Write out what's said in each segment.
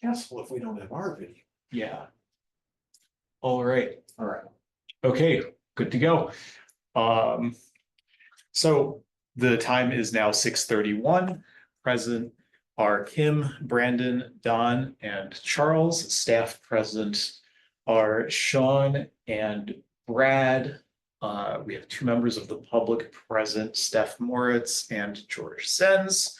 a hassle if we don't have our video. Yeah. All right. All right. Okay, good to go. So the time is now 6:31. Present are Kim, Brandon, Don, and Charles. Staff present are Sean and Brad. We have two members of the public present, Steph Moritz and George Sens.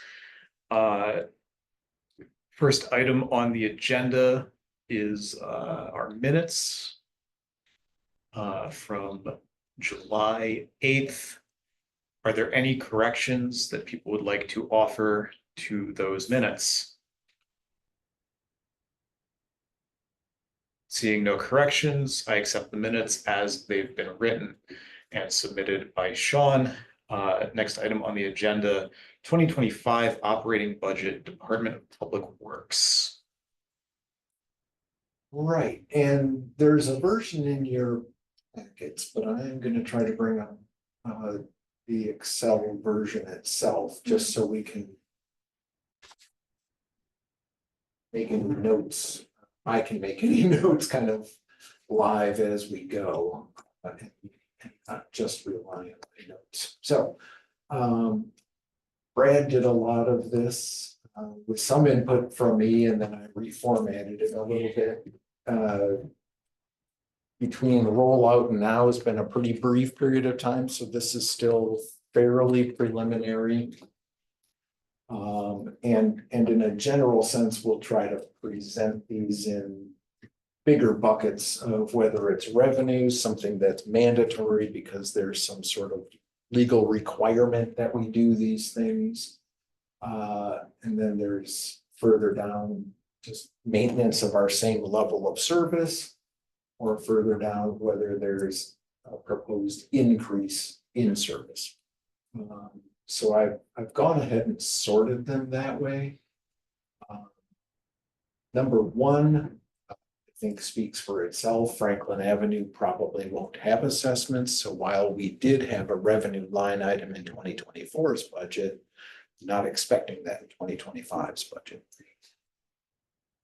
First item on the agenda is our minutes from July 8th. Are there any corrections that people would like to offer to those minutes? Seeing no corrections, I accept the minutes as they've been written and submitted by Sean. Next item on the agenda, 2025 operating budget, Department of Public Works. Right, and there's a version in your packets, but I am going to try to bring up the Excel version itself, just so we can make any notes. I can make any notes kind of live as we go, and not just rely on my notes. So Brad did a lot of this with some input from me, and then I reformatted it a little bit. Between the rollout and now has been a pretty brief period of time, so this is still fairly preliminary. And in a general sense, we'll try to present these in bigger buckets of whether it's revenue, something that's mandatory because there's some sort of legal requirement that we do these things. And then there's further down just maintenance of our same level of service, or further down whether there's a proposed increase in service. So I've gone ahead and sorted them that way. Number one, I think speaks for itself. Franklin Avenue probably won't have assessments. So while we did have a revenue line item in 2024's budget, not expecting that in 2025's budget.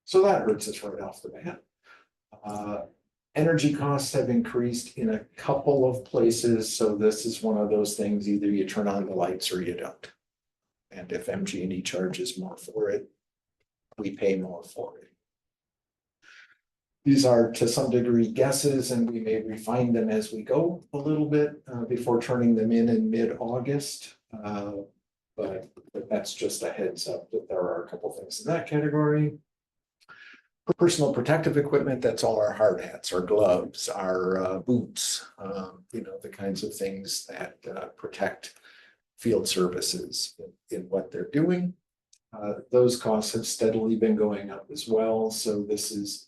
So that hurts us right off the bat. Energy costs have increased in a couple of places, so this is one of those things, either you turn on the lights or you don't. And if MG&E charges more for it, we pay more for it. These are to some degree guesses, and we may refine them as we go a little bit before turning them in mid-August. But that's just a heads up that there are a couple things in that category. Personal protective equipment, that's all our hard hats, our gloves, our boots, the kinds of things that protect field services in what they're doing. Those costs have steadily been going up as well. So this is,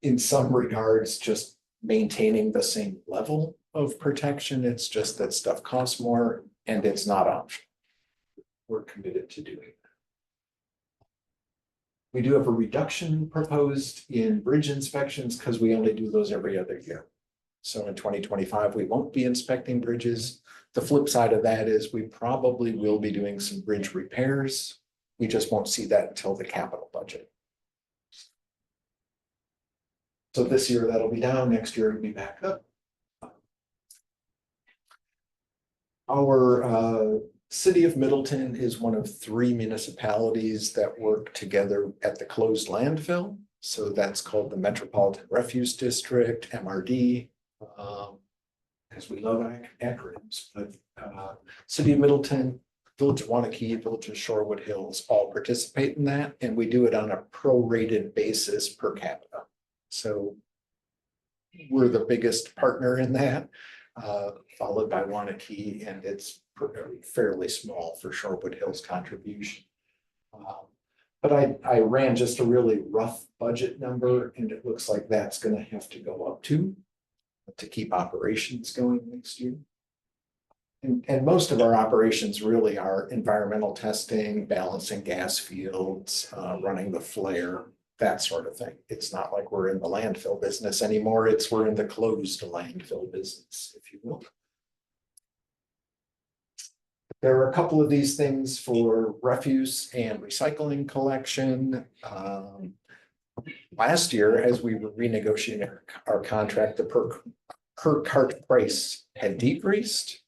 in some regards, just maintaining the same level of protection. It's just that stuff costs more and it's not optional. We're committed to doing that. We do have a reduction proposed in bridge inspections because we only do those every other year. So in 2025, we won't be inspecting bridges. The flip side of that is we probably will be doing some bridge repairs. We just won't see that until the capital budget. So this year that'll be down, next year it'll be back up. Our City of Middleton is one of 3 municipalities that work together at the closed landfill. So that's called the Metropolitan Refuse District, MRD, because we love acronyms. But City of Middleton, Village of Wanakee, Village of Shorewood Hills all participate in that. And we do it on a prorated basis per capita. So we're the biggest partner in that, followed by Wanakee, and it's fairly small for Shorewood Hills contribution. But I ran just a really rough budget number, and it looks like that's going to have to go up too to keep operations going next year. And most of our operations really are environmental testing, balancing gas fields, running the flare, that sort of thing. It's not like we're in the landfill business anymore. We're in the closed landfill business, if you will. There are a couple of these things for refuse and recycling collection. last year, as we were renegotiating our contract, the per cart price had decreased.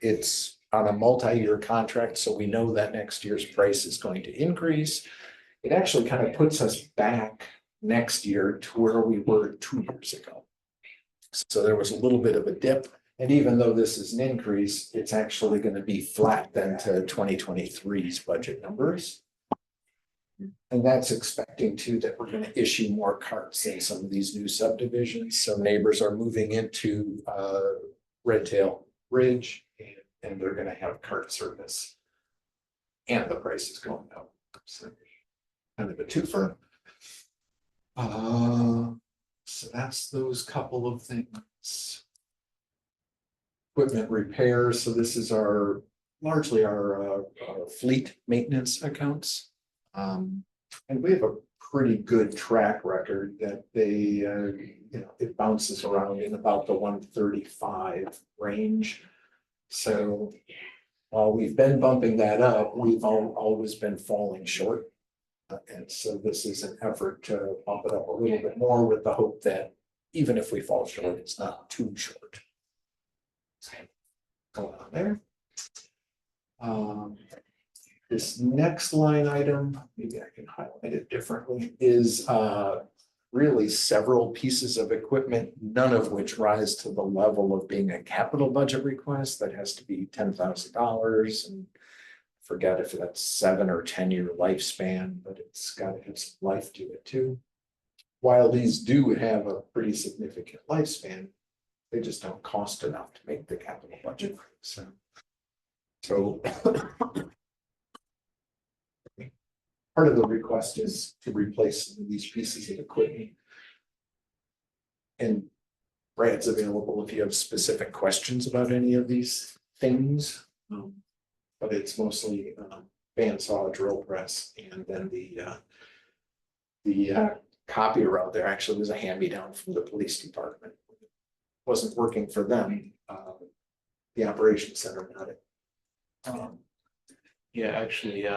It's on a multi-year contract, so we know that next year's price is going to increase. It actually kind of puts us back next year to where we were 2 years ago. So there was a little bit of a dip. And even though this is an increase, it's actually going to be flat then to 2023's budget numbers. And that's expecting too that we're going to issue more carts in some of these new subdivisions. So neighbors are moving into Red Tail Ridge and they're going to have cart service. And the price is going up. So kind of a twofer. So that's those couple of things. Equipment repair. So this is largely our fleet maintenance accounts. And we have a pretty good track record that it bounces around in about the 135 range. So while we've been bumping that up, we've always been falling short. And so this is an effort to bump it up a little bit more with the hope that even if we fall short, it's not too short. Going on there. This next line item, maybe I can highlight it differently, is really several pieces of equipment, none of which rise to the level of being a capital budget request. That has to be $10,000 and forget if that's 7 or 10 year lifespan, but it's got to have some life to it too. While these do have a pretty significant lifespan, they just don't cost enough to make the capital budget. So part of the request is to replace some of these pieces of equipment. And Brad's available if you have specific questions about any of these things. But it's mostly bandsaw, drill press, and then the copier out there actually was a hand-me-down from the police department. It wasn't working for them. The operations center got it. Yeah, actually,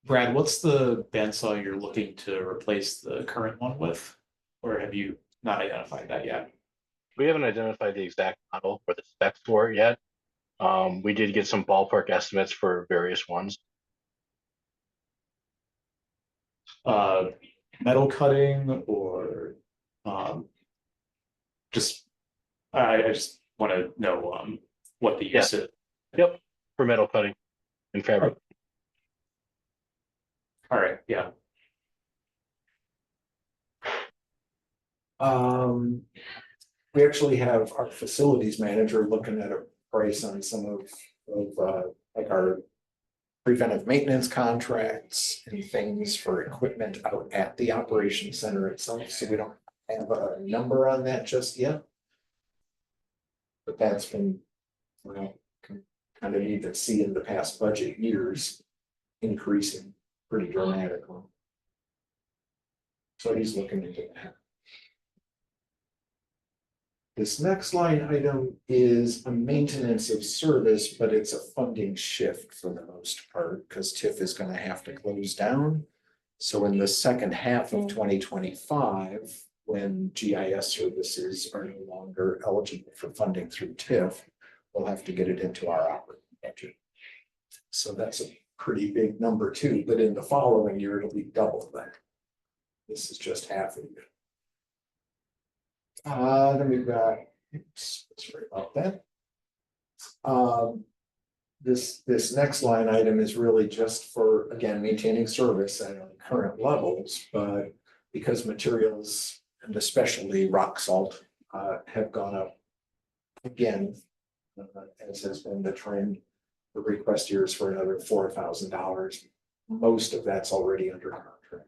Brad, what's the bandsaw you're looking to replace the current one with? Or have you not identified that yet? We haven't identified the exact model or the specs for it yet. We did get some ballpark estimates for various ones. Metal cutting or just I just want to know what the use is. Yep, for metal cutting and fabric. All right, yeah. We actually have our facilities manager looking at a price on some of like our preventive maintenance contracts and things for equipment out at the operations center itself. So we don't have a number on that just yet. But that's been, kind of need to see in the past budget years increasing pretty dramatically. So he's looking into that. This next line item is a maintenance of service, but it's a funding shift for the most part because TIF is going to have to close down. So in the second half of 2025, when GIS services are no longer eligible for funding through TIF, we'll have to get it into our operating budget. So that's a pretty big number too, but in the following year, it'll be double that. This is just half of it. Then we've got, sorry about that. This next line item is really just for, again, maintaining service at current levels, but because materials and especially rock salt have gone up again, as has been the trend, the request here is for another $4,000. Most of that's already under contract.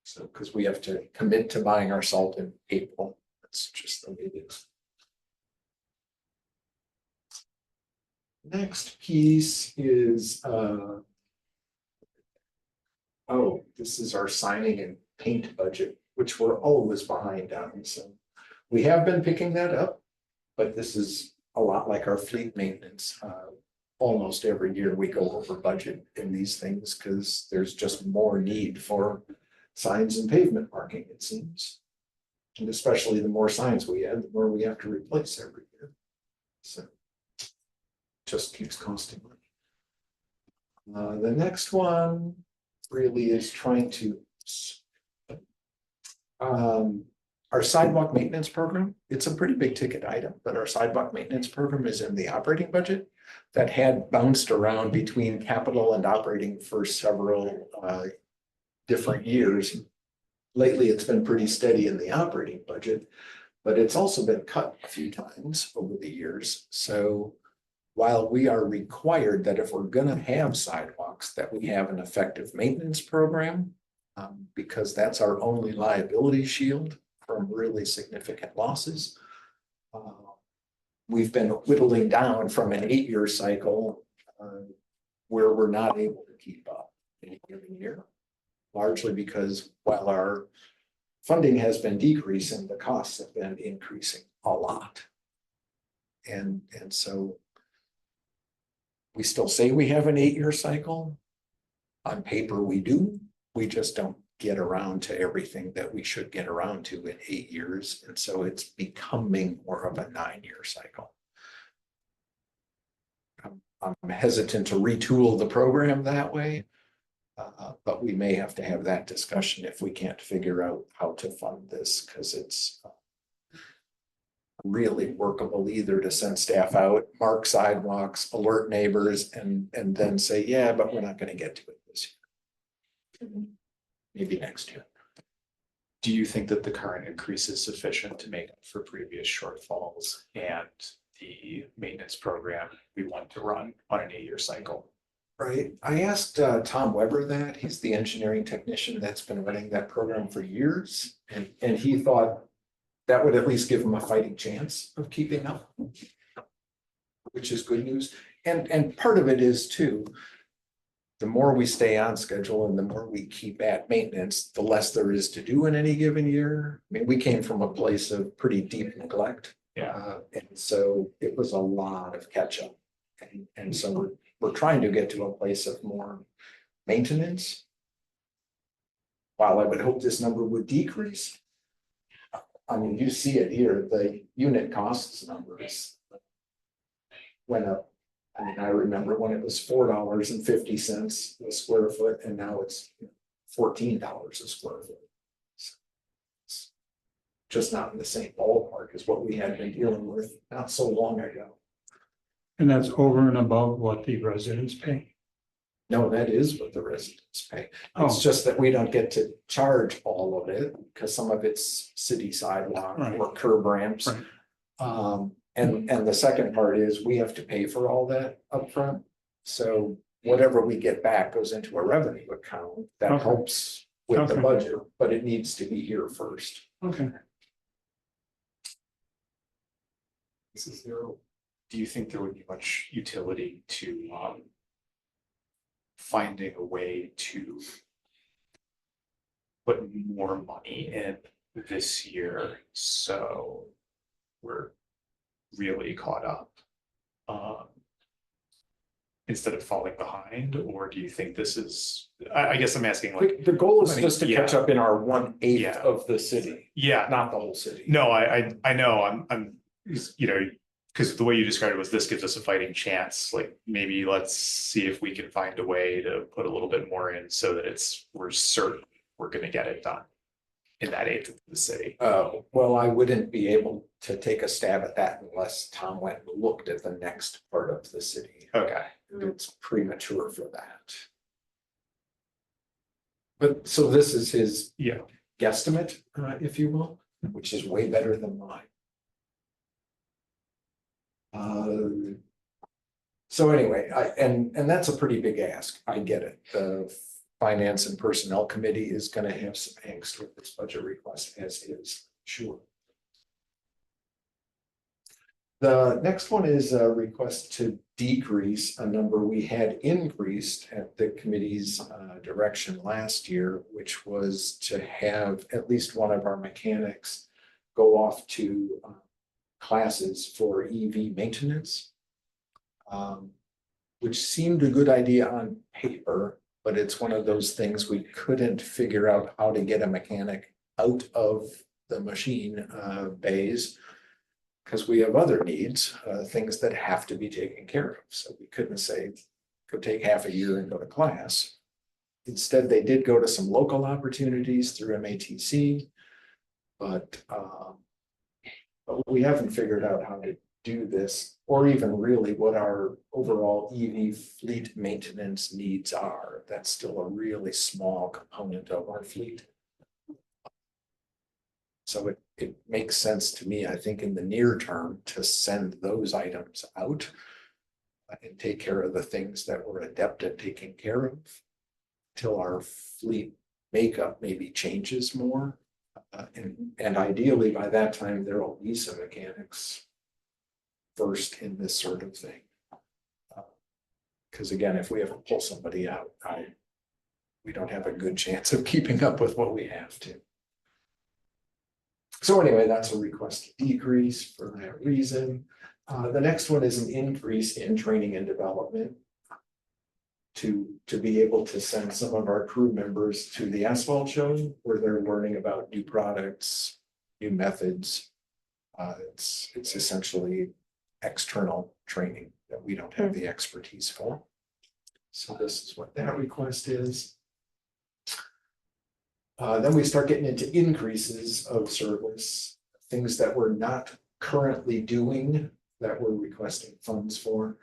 So, because we have to commit to buying our salt in April, that's just the way it is. Next piece is, this is our signing and paint budget, which we're always behind on. So we have been picking that up, but this is a lot like our fleet maintenance. Almost every year we go over budget in these things because there's just more need for signs and pavement marking, it seems. And especially the more signs we add, the more we have to replace every year. So just keeps costing money. The next one really is trying to our sidewalk maintenance program. It's a pretty big ticket item, but our sidewalk maintenance program is in the operating budget that had bounced around between capital and operating for several different years. Lately, it's been pretty steady in the operating budget, but it's also been cut a few times over the years. So while we are required that if we're going to have sidewalks, that we have an effective maintenance program, because that's our only liability shield from really significant losses. We've been whittling down from an 8-year cycle where we're not able to keep up in a given year, largely because while our funding has been decreasing, the costs have been increasing a lot. And so we still say we have an 8-year cycle. On paper, we do. We just don't get around to everything that we should get around to in 8 years. And so it's becoming more of a 9-year cycle. I'm hesitant to retool the program that way, but we may have to have that discussion if we can't figure out how to fund this, because it's really workable either to send staff out, mark sidewalks, alert neighbors, and then say, yeah, but we're not going to get to it this year. Maybe next year. Do you think that the current increase is sufficient to make up for previous shortfalls and the maintenance program we want to run on an 8-year cycle? Right. I asked Tom Weber that. He's the engineering technician that's been running that program for years. And he thought that would at least give him a fighting chance of keeping up, which is good news. And part of it is too, the more we stay on schedule and the more we keep at maintenance, the less there is to do in any given year. I mean, we came from a place of pretty deep neglect. Yeah. And so it was a lot of catch up. And so we're trying to get to a place of more maintenance. While I would hope this number would decrease, I mean, you see it here, the unit costs numbers went up. I mean, I remember when it was $4.50 a square foot, and now it's $14 a square foot. It's just not in the same ballpark as what we had been dealing with not so long ago. And that's over and above what the residents pay? No, that is what the residents pay. Oh. It's just that we don't get to charge all of it because some of it's city sidewalk Right. or curb ramps. Right. And the second part is we have to pay for all that upfront. So whatever we get back goes into a revenue account that Okay. helps with the Okay. budget, but it needs to be here first. Okay. Do you think there would be much utility to finding a way to put more money in this year so we're really caught up instead of falling behind? Or do you think this is, I guess I'm asking like, The goal is I mean, just to catch yeah. up in our 1/8 Yeah. of the city, yeah, not the whole city. no, I know I'm, you know, because the way you described it was this gives us a fighting chance. Like maybe let's see if we can find a way to put a little bit more in so that we're certain we're going to get it done in that 8th of the city. Well, I wouldn't be able to take a stab at that unless Tom went and looked at the next part of the city. Okay. It's premature for that. But so this is his Yeah. guesstimate, if you will, which is way better than mine. So anyway, and that's a pretty big ask. I get it. The Finance and Personnel Committee is going to have some angst with this budget request, as is, sure. The next one is a request to decrease a number we had increased at the committee's direction last year, which was to have at least one of our mechanics go off to classes for EV maintenance, which seemed a good idea on paper. But it's one of those things we couldn't figure out how to get a mechanic out of the machine bays. Because we have other needs, things that have to be taken care of. So we couldn't say, go take half a year and go to class. Instead, they did go to some local opportunities through MATC. But we haven't figured out how to do this, or even really what our overall EV fleet maintenance needs are. That's still a really small component of our fleet. So it makes sense to me, I think, in the near term to send those items out and take care of the things that we're adept at taking care of till our fleet makeup maybe changes more. And ideally by that time, there will be some mechanics versed in this sort of thing. Because again, if we have to pull somebody out, we don't have a good chance of keeping up with what we have to. So anyway, that's a request to decrease for that reason. The next one is an increase in training and development to be able to send some of our crew members to the asphalt show where they're learning about new products, new methods. It's essentially external training that we don't have the expertise for. So this is what that request is. Then we start getting into increases of service, things that we're not currently doing that we're requesting funds for.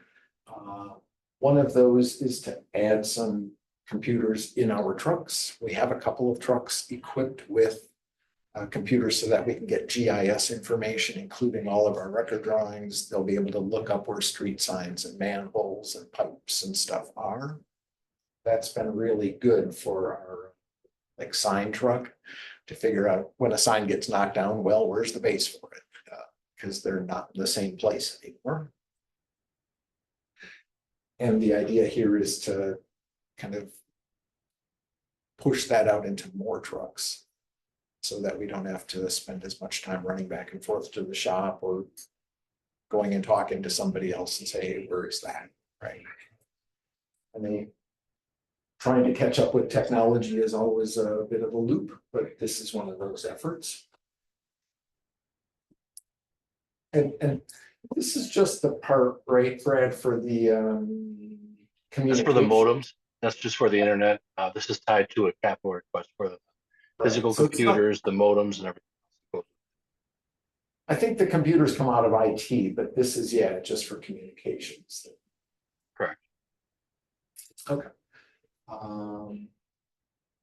One of those is to add some computers in our trucks. We have a couple of trucks equipped with computers so that we can get GIS information, including all of our record drawings. They'll be able to look up where street signs and manholes and pipes and stuff are. That's been really good for our sign truck to figure out when a sign gets knocked down, well, where's the base for it? Because they're not in the same place anymore. And the idea here is to kind of push that out into more trucks so that we don't have to spend as much time running back and forth to the shop or going and talking to somebody else and say, hey, where is that? Right. I mean, trying to catch up with technology is always a bit of a loop, but this is one of those efforts. And this is just the part, right, Brad, for the That's for the modems. That's just for the internet. This is tied to a capital request for the physical computers, the modems, and everything. I think the computers come out of IT, but this is, yeah, just for communications. Correct. Okay.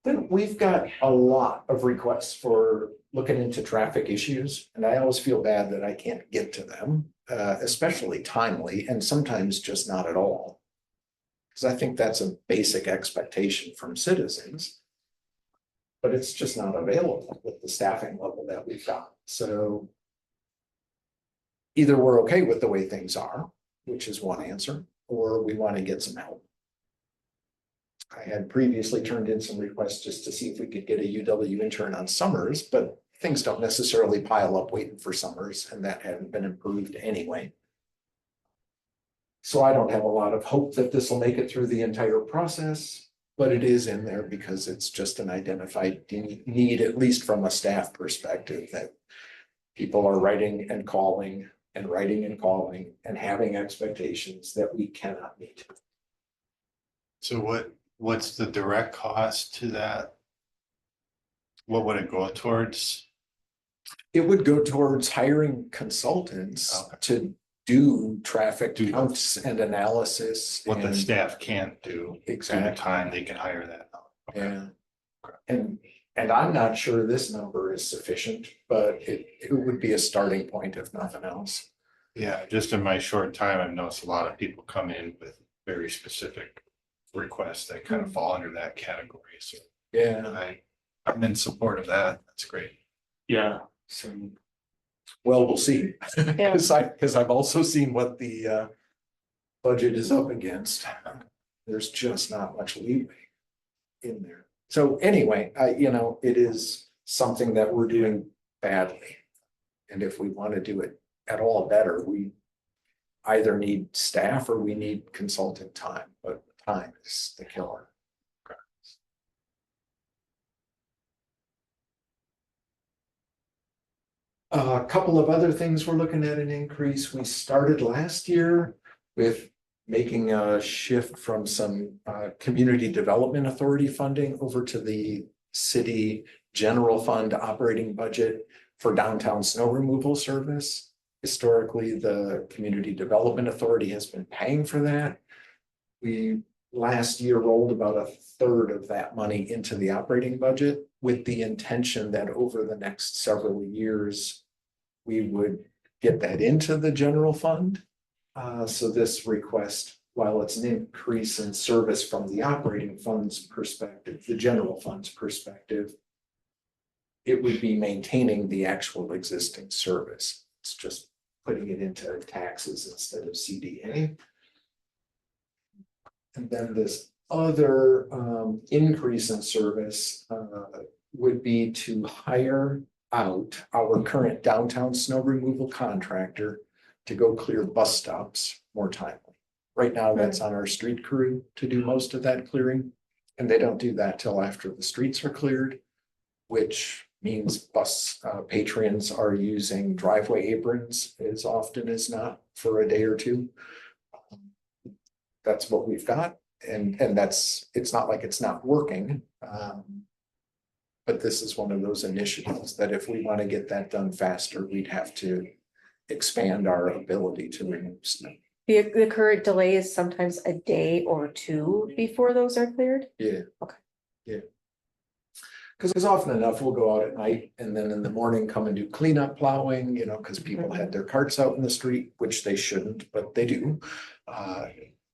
Then we've got a lot of requests for looking into traffic issues, and I always feel bad that I can't get to them, especially timely, and sometimes just not at all. Because I think that's a basic expectation from citizens, but it's just not available with the staffing level that we've got. So either we're okay with the way things are, which is one answer, or we want to get some help. I had previously turned in some requests just to see if we could get a UW intern on summers, but things don't necessarily pile up waiting for summers, and that hadn't been improved anyway. So I don't have a lot of hope that this will make it through the entire process, but it is in there because it's just an identified need, at least from a staff perspective, that people are writing and calling and writing and calling and having expectations that we cannot meet. So what's the direct cost to that? What would it go towards? It would go towards hiring consultants to do traffic counts and analysis. What the staff can't do. Exactly. At the time they can hire that. Yeah. And I'm not sure this number is sufficient, but it would be a starting point if nothing else. Yeah, just in my short time, I've noticed a lot of people come in with very specific requests that kind of fall under that category. So yeah, I'm in support of that. That's great. Yeah. So, well, we'll see. Because I've also seen what the budget is up against. There's just not much leeway in there. So anyway, it is something that we're doing badly. And if we want to do it at all better, we either need staff or we need consultant time, but time is the killer. A couple of other things we're looking at an increase. We started last year with making a shift from some community development authority funding over to the city general fund operating budget for downtown snow removal service. Historically, the community development authority has been paying for that. We last year rolled about a third of that money into the operating budget with the intention that over the next several years, we would get that into the general fund. So this request, while it's an increase in service from the operating funds perspective, the general funds perspective, it would be maintaining the actual existing service. It's just putting it into taxes instead of CDA. And then this other increase in service would be to hire out our current downtown snow removal contractor to go clear bus stops more timely. Right now, that's on our street crew to do most of that clearing, and they don't do that till after the streets are cleared, which means bus patrons are using driveway aprons as often as not for a day or two. That's what we've got, and that's, it's not like it's not working. But this is one of those initiatives that if we want to get that done faster, we'd have to expand our ability to remove snow. The current delay is sometimes a day or two before those are cleared? Yeah. Okay. Yeah. Because often enough, we'll go out at night and then in the morning come and do cleanup plowing, you know, because people had their carts out in the street, which they shouldn't, but they do.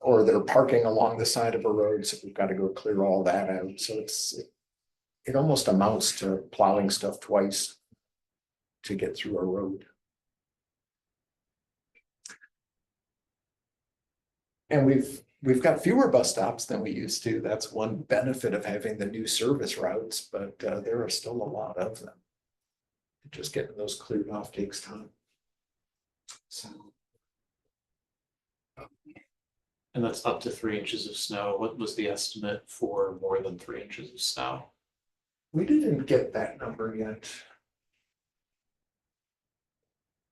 Or they're parking along the side of a road, so we've got to go clear all that out. So it almost amounts to plowing stuff twice to get through a road. And we've got fewer bus stops than we used to. That's one benefit of having the new service routes, but there are still a lot of them. Just getting those cleared off takes time. So. And that's up to 3 inches of snow. What was the estimate for more than 3 inches of snow? We didn't get that number yet.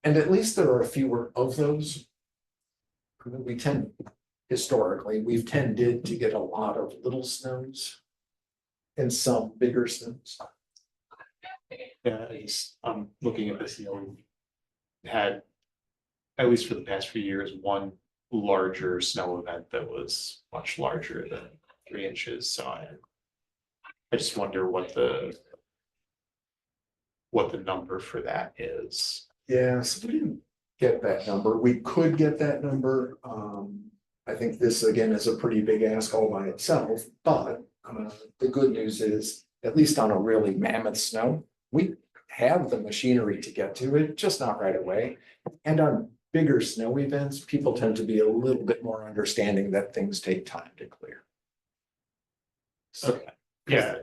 And at least there are fewer of those. We tend, historically, we've tended to get a lot of little snows and some bigger snows. Yeah, I'm looking at this, we've had, at least for the past few years, one larger snow event that was much larger than 3 inches. So I just wonder what the number for that is. Yeah, so we didn't get that number. We could get that number. I think this again is a pretty big ask all by itself, but the good news is, at least on a really mammoth snow, we have the machinery to get to it, just not right away. And on bigger snow events, people tend to be a little bit more understanding that things take time to clear. So, Okay. Yeah.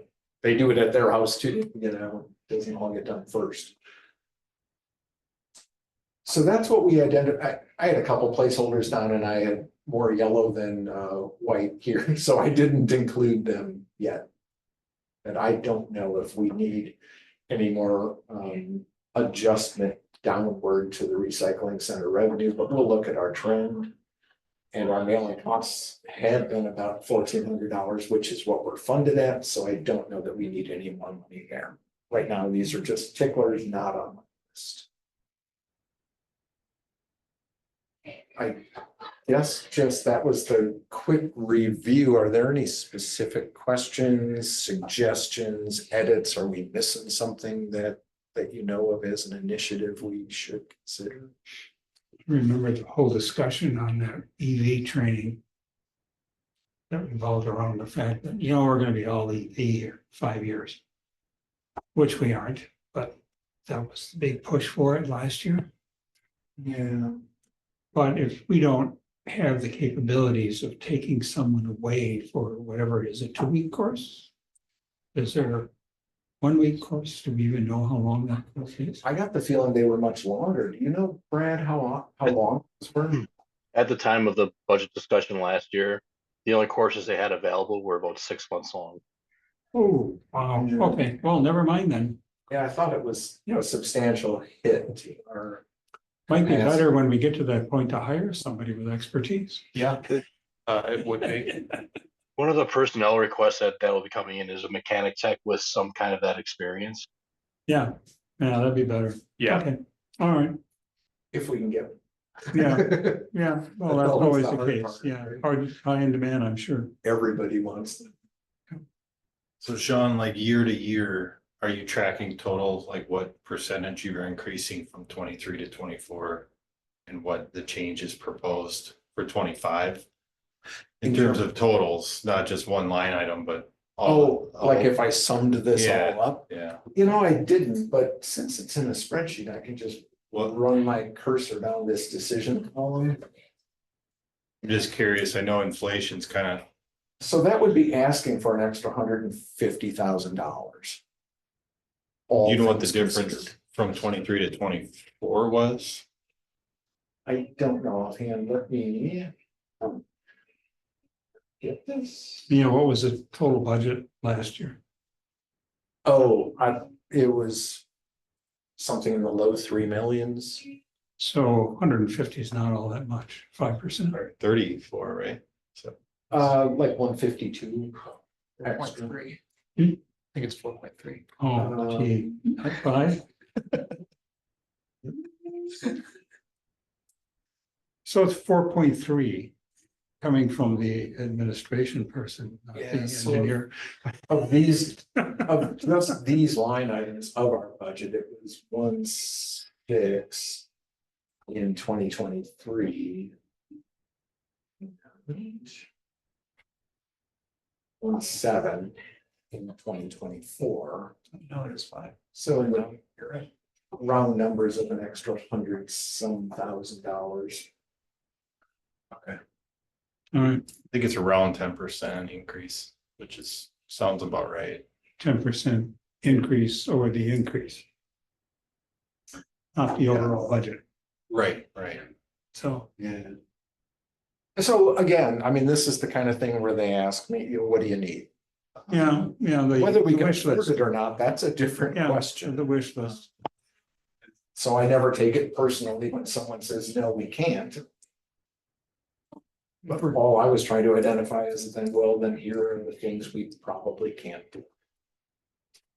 they do it at their house too, you know, doesn't all get done first. So that's what we identified. I had a couple placeholders down and I had more yellow than white here, so I didn't include them yet. And I don't know if we need any more adjustment downward to the recycling center revenue, but we'll look at our trend. And our mailing costs had been about $1,400, which is what we're funded at, so I don't know that we need any more money there. Right now, these are just ticklers, not on the list. Yes, just that was the quick review. Are there any specific questions, suggestions, edits? Are we missing something that you know of as an initiative we should consider? Remember the whole discussion on that EV training that revolved around the fact that, you know, we're going to be all EV here 5 years, which we aren't, but that was the big push for it last year. Yeah. But if we don't have the capabilities of taking someone away for whatever it is, a 2-week course? Is there a 1-week course? Do we even know how long that course is? I got the feeling they were much longer. Do you know, Brad, how long those were? At the time of the budget discussion last year, the only courses they had available were about 6 months long. Oh, wow. Yeah. Okay, well, never mind then. Yeah, I thought it was, a substantial hit to our. Might be Yes. better when we get to that point to hire somebody with expertise. Yeah, it would be. One of the personnel requests that will be coming in is a mechanic tech with some kind of that experience. Yeah, that'd be better. Yeah, Okay, all right, If we can get. yeah, yeah, well, that's That's always the the hard case, part, yeah, right? high in demand, I'm sure. Everybody wants them. So Sean, like year to year, are you tracking total, like what percentage you're increasing from 23 to 24? And what the change is proposed for 25? In terms of totals, not just one line item, but. Like if I summed this Yeah. all up, Yeah, I didn't, but since it's in a spreadsheet, I can just well, run my cursor down this decision column. I'm just curious, I know inflation's kind of, So that would be asking for an extra $150,000. you know what the difference from 23 to 24 was? I don't know offhand, let me. Get this. What was the total budget last year? It was something in the low 3 millions. So 150 is not all that much, 5%. Or 34, right? So Like 152. Extra. 4.3. Hmm? I think it's 4.3. Oh, gee, not 5? So it's 4.3 coming from the administration person, not the Yeah, so- engineer. Of just these line items of our budget, it was 1.6 in 2023. 1.7 in 2024. No, it is 5. So in the round numbers of an extra $100-some thousand. okay, All right, I think it's around 10% increase, which sounds about right. 10% increase over the increase. Not the overall budget, Right. so. Yeah. So again, I mean, this is the kind of thing where they ask me, what do you need? Yeah, Whether we the can wish afford list. it or not, that's a different Yeah, question. the wish list. So I never take it personally when someone says, no, we can't. But all I was trying to identify is then, well, then here are the things we probably can't do.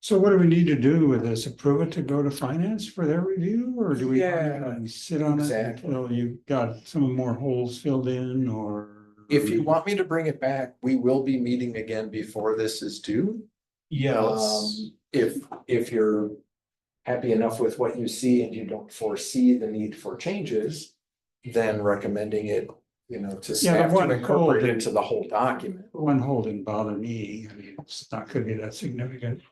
So what do we need to do with this? Approve it to go to finance for their review, or do we Yeah, sit on it exactly. until you've got some more holes filled in, or? If you want me to bring it back, we will be meeting again before this is due. Yeah, let's, If you're happy enough with what you see and you don't foresee the need for changes, then recommending it, to staff one to incorporate hold. into the whole document. One hole didn't bother me. I mean, it's not gonna be that significant.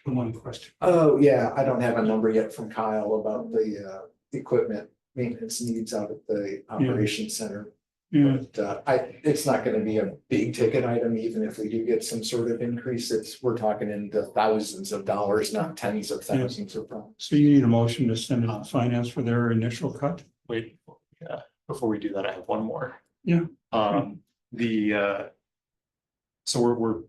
The one question. Oh, yeah, I don't have a number yet from Kyle about the equipment maintenance needs out at the operations center. Yeah, But it's not gonna be a big ticket item, even if we do get some sort of increase, we're talking in the thousands of dollars, not tens of thousands of dollars. so you need a motion to send it to finance for their initial cut? wait, before we do that, I have one more. Yeah. So we're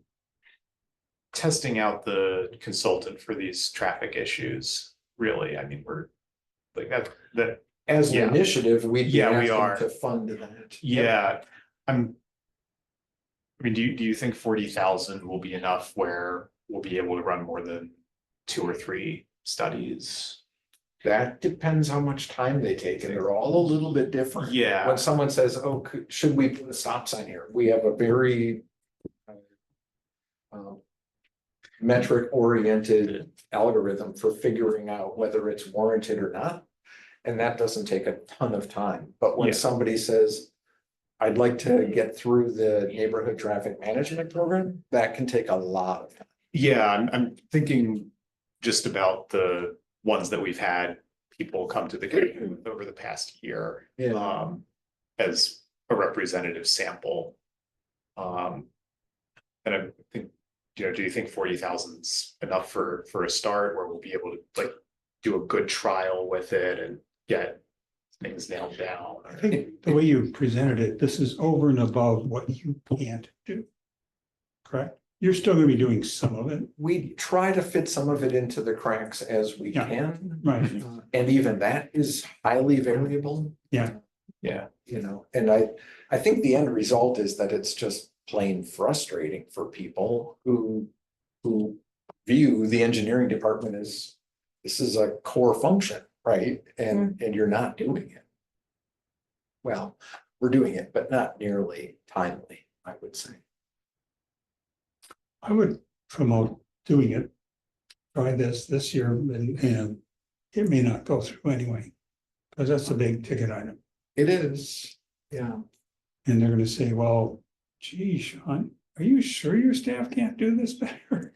testing out the consultant for these traffic issues, really. I mean, we're like that. As an Yeah. initiative, we'd be Yeah, we asking are. to fund that. Yeah, I mean, do you think 40,000 will be enough where we'll be able to run more than 2 or 3 studies? That depends how much time they take, and they're all a little bit different. Yeah. When someone says, oh, should we put a stop sign here? We have a very metric oriented algorithm for figuring out whether it's warranted or not. And that doesn't take a ton of time, but when Yeah. somebody says, I'd like to get through the neighborhood traffic management program, that can take a lot of time. Yeah, I'm thinking just about the ones that we've had people come to the community with over the past year. As a representative sample. And I think, do you think 40,000's enough for a start, where we'll be able to do a good trial with it and get things nailed down? I think the way you presented it, this is over and above what you can't do. Correct? You're still gonna be doing some of it, We try to fit some of it into the cracks as we Yeah. can. right? And even that is highly variable. Yeah. Yeah. You know, and I think the end result is that it's just plain frustrating for people who view the engineering department as this is a core function, right? And you're not doing it. Well, we're doing it, but not nearly timely, I would say. I would promote doing it. Try this year and it may not go through anyway. Because that's a big ticket item. It is, yeah. And they're gonna say, well, gee, Sean, are you sure your staff can't do this better?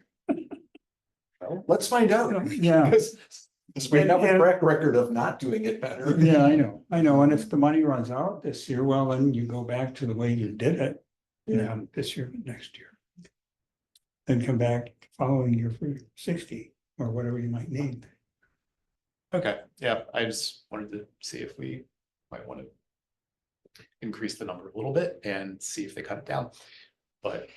Well, let's find out. Yeah, Because we have a track record of not doing it better. yeah, I know. And if the money runs out this year, well, then you go back to the way you did it. Yeah. This year, but next year. Then come back following year for 60 or whatever you might need. Okay, yeah, I just wanted to see if we might want to increase the number a little bit and see if they cut it down. But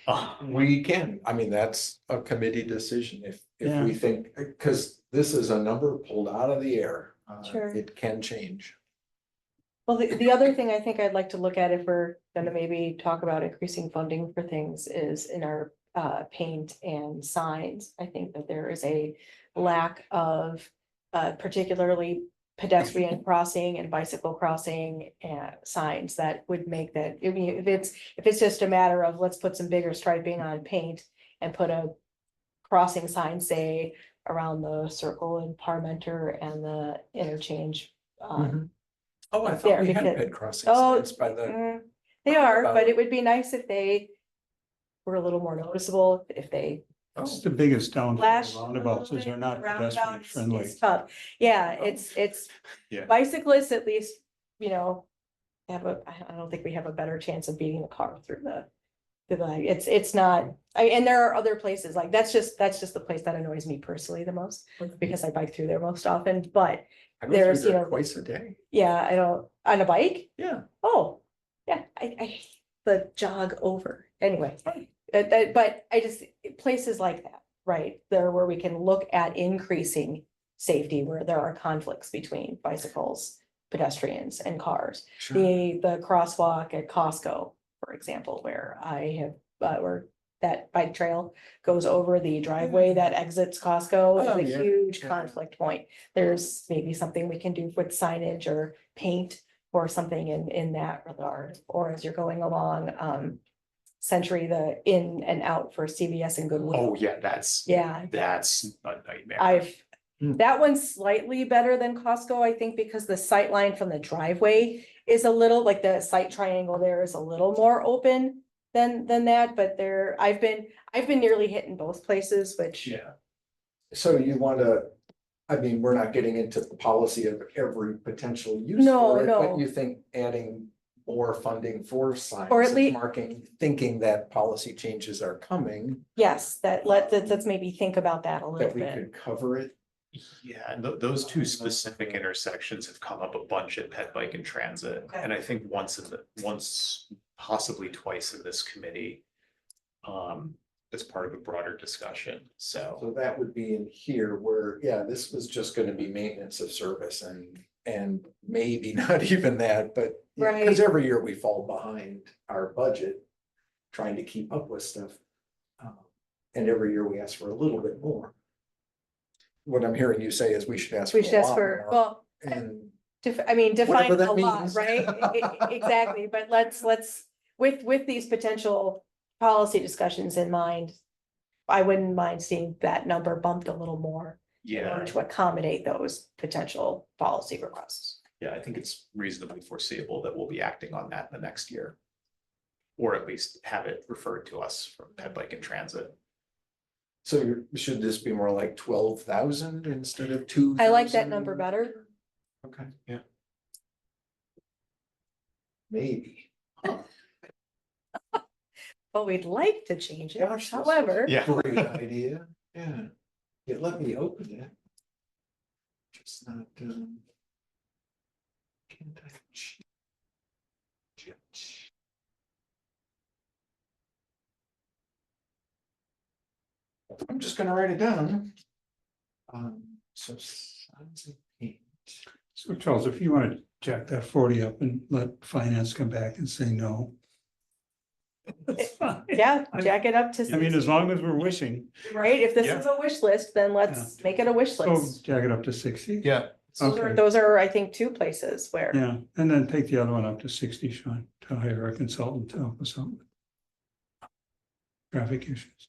We can, I mean, that's a committee decision if Yeah. we think, because this is a number pulled out of the air. Sure. It can change. Well, the other thing I think I'd like to look at if we're gonna maybe talk about increasing funding for things is in our paint and signs. I think that there is a lack of particularly pedestrian crossing and bicycle crossing signs that would make that, I mean, if it's just a matter of let's put some bigger striping on paint and put a crossing sign, say, around the circle in Parmenter and the interchange. Oh, I There, thought we had because- bed crossing Oh, signs by the, They are, but about- it would be nice if they were a little more noticeable, if they That's the biggest downfall flash. of roundabouts is they're not pedestrian Roundabouts, friendly. it's tough. Yeah, it's Yeah. bicyclists at least, I don't think we have a better chance of beating the car through the. It's not, and there are other places, like, that's just the place that annoys me personally the most, because I bike through there most often, but I go through there's, there twice a day. yeah, I don't, on a bike. Yeah. Oh, yeah, I hate the jog over, anyway, but I just, places like that, right, there where we can look at increasing safety where there are conflicts between bicycles, pedestrians and cars. Sure. The crosswalk at Costco, for example, where I have, where that bike trail goes over the driveway that exits Costco, Oh, is a yeah. huge Yeah. conflict point. There's maybe something we can do with signage or paint or something in that regard, or as you're going along, Century, the in and out for CVS and Goodwill. oh yeah, that's Yeah, a nightmare. that one's slightly better than Costco, I think, because the sight line from the driveway is a little, like the sight triangle there is a little more open than that, but I've been nearly hit in both places, which. Yeah, So you want to, I mean, we're not getting into the policy of every potential use No, for it, no. but you think adding more funding for signs Or at and least- marking, thinking that policy changes are coming, Yes, let's maybe think about that a little that we bit. could cover it. yeah, and those two specific intersections have come up a bunch at Pet Bike and Transit, Okay. and I think once possibly twice in this committee. As part of a broader discussion, so. So that would be in here where, yeah, this was just gonna be maintenance of service and maybe not even that, but. Right. Because every year we fall behind our budget, trying to keep up with stuff. And every year we ask for a little bit more. What I'm hearing you say is we should ask. We should a ask lot for, more. well, And define Whatever that a lot, means. right? Exactly, but let's, with these potential policy discussions in mind, I wouldn't mind seeing that number bumped a little more in order to accommodate those potential policy requests. Yeah, I think it's reasonably foreseeable that we'll be acting on that the next year. Or at least have it referred to us from Pet Bike and Transit. so should this be more like 12,000 instead of 2? I like that number better. Okay. Yeah. Maybe. But we'd like to change it, Gosh, that's- however. Yeah. Great idea, yeah. Yeah, let me open it. Just not, can't I cheat? gonna write it down. So signs and paint. So Charles, if you want to jack that 40 up and let finance come back and say no. That's fine. Yeah, jack it up to. I mean, as 60, long as we're wishing, right, if this Yeah. is a wish list, then let's make it a wish so list. jack it up to 60. Yeah. Okay. Those are, I think, two places where. Yeah, and then take the other one up to 60, Sean, to hire a consultant to help us out with traffic issues.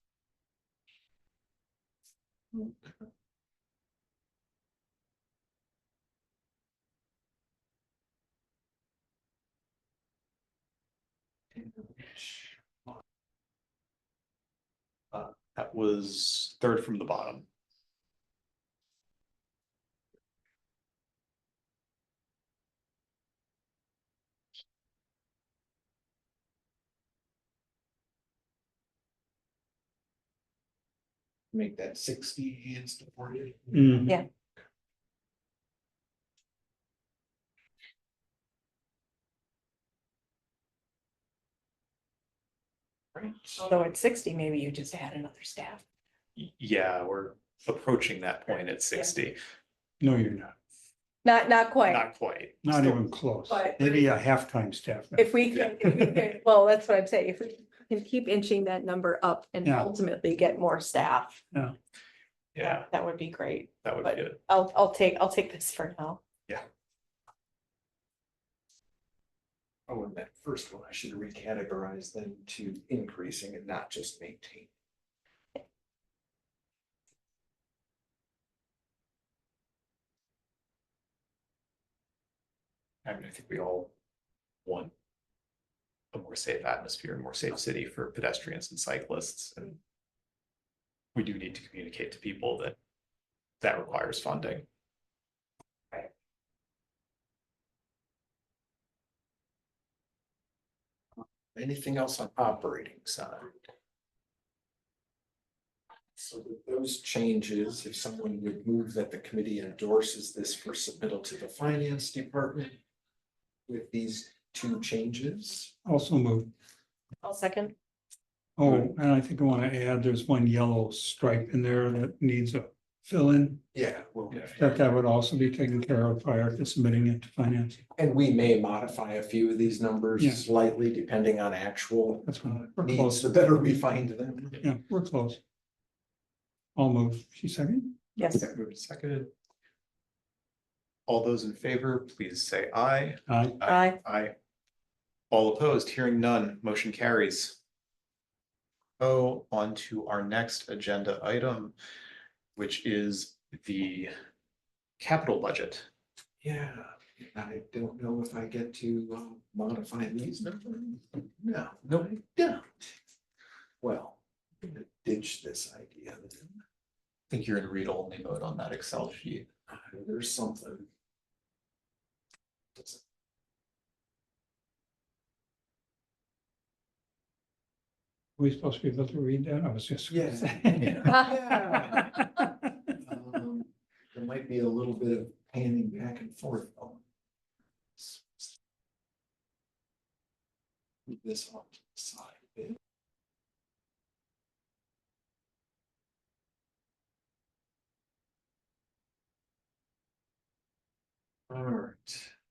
That was third from the bottom. Make that 60 instead of 40. Mhm. Yeah. Right. Although at 60, maybe you just add another staff. Yeah, we're approaching that point at 60. No, you're not, Not quite, Not quite. not Still- even close, But- maybe a half-time staff. if we can, well, that's what I'm saying, if we can keep inching that number up and Yeah. ultimately get more staff. Yeah, That would be great. that would But- be good. I'll take this for now. Oh, and that first one, I should recategorize them to increasing and not just maintain. I mean, I think we all want a more safe atmosphere, and more safe city for pedestrians and cyclists, and we do need to communicate to people that that requires funding. Anything else on operating side? So with those changes, if someone would move that the committee endorses this for submittal to the finance department with these two changes. Also move. I'll second. Oh, and I think I want to add, there's one yellow stripe in there that needs a fill in, Yeah, well, that would also be taken care of prior to submitting it to finance. and we may modify a few of these numbers Yeah. slightly depending on actual That's fine, we're needs, close, the better we find them. yeah, we're close. I'll move, she second? Yes. Yeah, moved and seconded. All those in favor, please say aye. Aye. Aye. Aye. All opposed, hearing none, motion carries. Oh, on to our next agenda item, which is the capital budget. Yeah, I don't know if I get to modify these numbers. No, I don't. Well, I'm gonna ditch this idea then. I think you're in read-only mode on that Excel sheet. There's something. Are we supposed to be able to read that? I was just. Yeah. Yeah. There might be a little bit of panning back and forth. Move this off to the side a bit. All right,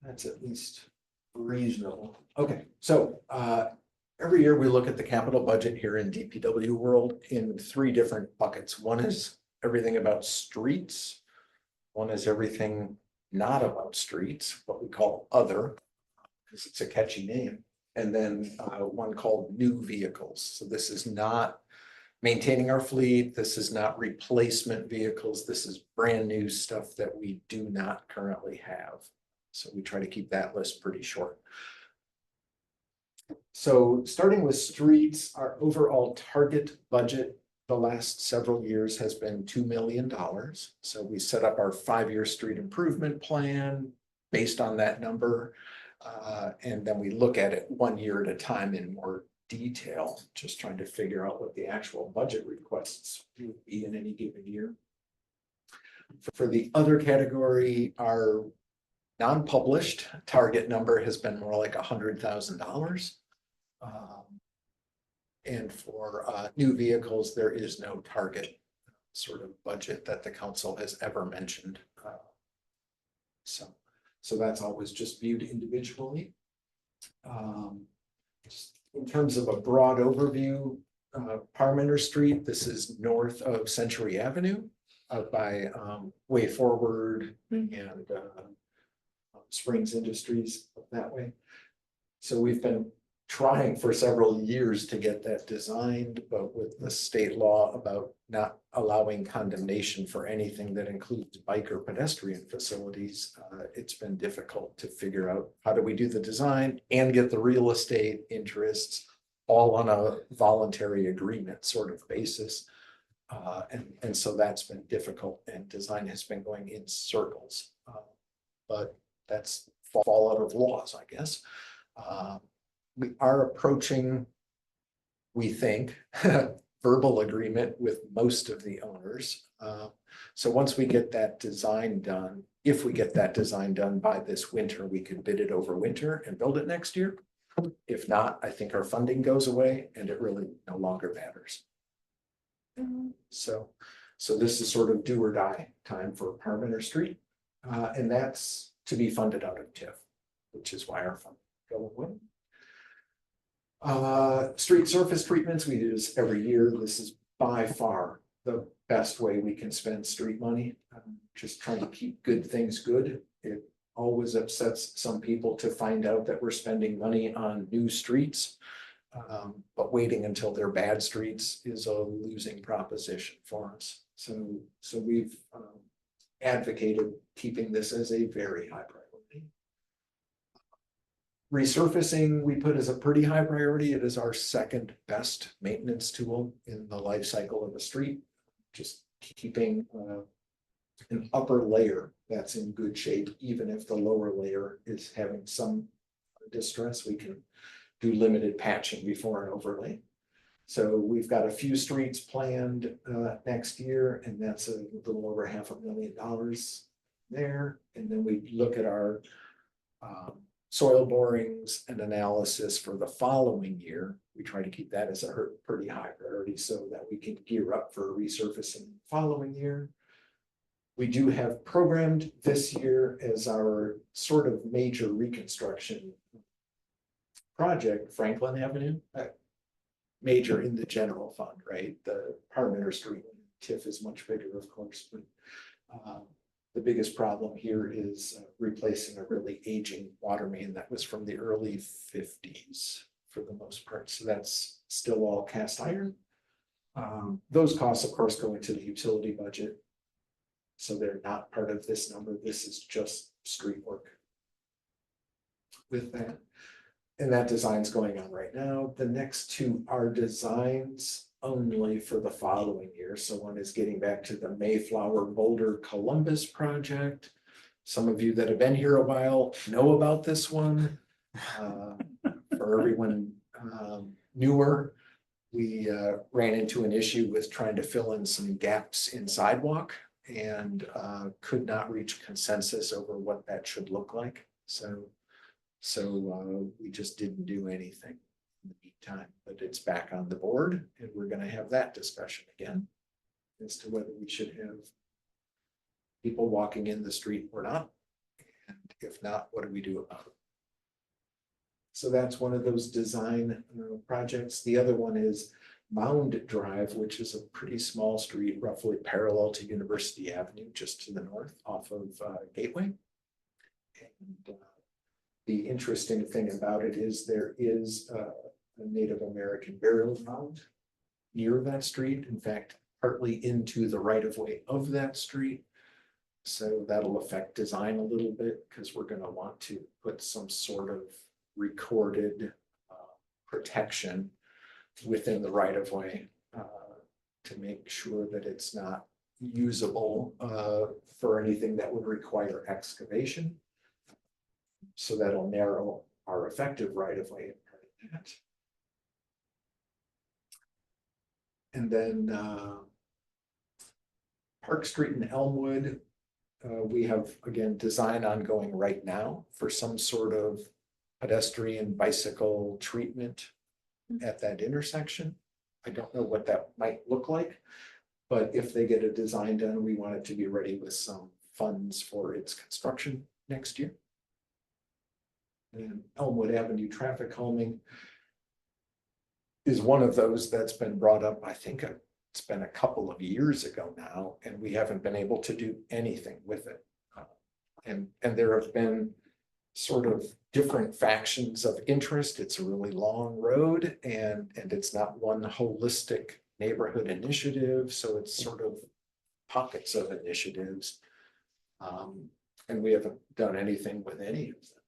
that's at least reasonable. Okay, so every year we look at the capital budget here in DPW world in three different buckets. One is everything about streets. One is everything not about streets, what we call other, because it's a catchy name. And then one called new vehicles. So this is not maintaining our fleet. This is not replacement vehicles. This is brand new stuff that we do not currently have. So we try to keep that list pretty short. So starting with streets, our overall target budget the last several years has been $2 million. So we set up our 5-year street improvement plan based on that number. And then we look at it 1 year at a time in more detail, just trying to figure out what the actual budget requests would be in any given year. For the other category, our non-published target number has been more like $100,000. And for new vehicles, there is no target sort of budget that the council has ever mentioned. So that's always just viewed individually. In terms of a broad overview, Parmenter Street, this is north of Century Avenue, out by Way Forward and Springs Industries up that way. So we've been trying for several years to get that designed, but with the state law about not allowing condemnation for anything that includes bike or pedestrian facilities, it's been difficult to figure out how do we do the design and get the real estate interests all on a voluntary agreement sort of basis. And so that's been difficult, and design has been going in circles. But that's fallout of laws, I guess. We are approaching, we think, verbal agreement with most of the owners. So once we get that design done, if we get that design done by this winter, we could bid it over winter and build it next year. If not, I think our funding goes away and it really no longer matters. So this is sort of do or die time for Parmenter Street. And that's to be funded out of TIF, which is why our fund go away. Street surface treatments, we do this every year. This is by far the best way we can spend street money. Just trying to keep good things good. It always upsets some people to find out that we're spending money on new streets. But waiting until they're bad streets is a losing proposition for us. So we've advocated keeping this as a very high priority. Resurfacing we put as a pretty high priority. It is our second best maintenance tool in the life cycle of a street. Just keeping an upper layer that's in good shape, even if the lower layer is having some distress, we can do limited patching before an overlay. So we've got a few streets planned next year, and that's a little over $500,000 there. And then we look at our soil borings and analysis for the following year. We try to keep that as a pretty high priority so that we can gear up for resurfacing the following year. We do have programmed this year as our sort of major reconstruction project, Franklin Avenue, major in the general fund, right? The Parmenter Street TIF is much bigger, of course, but the biggest problem here is replacing a really aging water main that was from the early 50s for the most part. So that's still all cast iron. Those costs, of course, go into the utility budget. So they're not part of this number. This is just street work with that. And that design's going on right now. The next two are designs only for the following year. So one is getting back to the Mayflower Boulder Columbus project. Some of you that have been here a while know about this one. For everyone newer, we ran into an issue with trying to fill in some gaps in sidewalk and could not reach consensus over what that should look like. So we just didn't do anything in the meantime, but it's back on the board and we're going to have that discussion again as to whether we should have people walking in the street or not. And if not, what do we do about it? So that's one of those design projects. The other one is Mound Drive, which is a pretty small street, roughly parallel to University Avenue, just to the north off of Gateway. And the interesting thing about it is there is a Native American burial mound near that street. In fact, partly into the right of way of that street. So that'll affect design a little bit because we're going to want to put some sort of recorded protection within the right of way to make sure that it's not usable for anything that would require excavation. So that'll narrow our effective right of way. And then Park Street and Elmwood, we have again design ongoing right now for some sort of pedestrian bicycle treatment at that intersection. I don't know what that might look like. But if they get a design done, we want it to be ready with some funds for its construction next year. And Elmwood Avenue traffic calming is one of those that's been brought up, I think it's been a couple of years ago now, and we haven't been able to do anything with it. And there have been sort of different factions of interest. It's a really long road and it's not one holistic neighborhood initiative. So it's sort of pockets of initiatives. And we haven't done anything with any of them.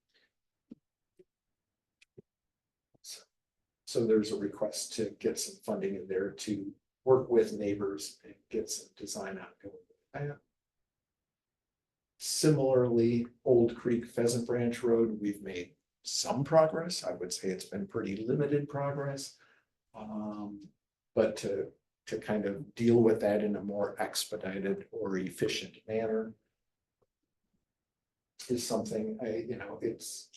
So there's a request to get some funding in there to work with neighbors and get some design ongoing. Similarly, Old Creek Pheasant Branch Road, we've made some progress. I would say it's been pretty limited progress. But to kind of deal with that in a more expedited or efficient manner is something it's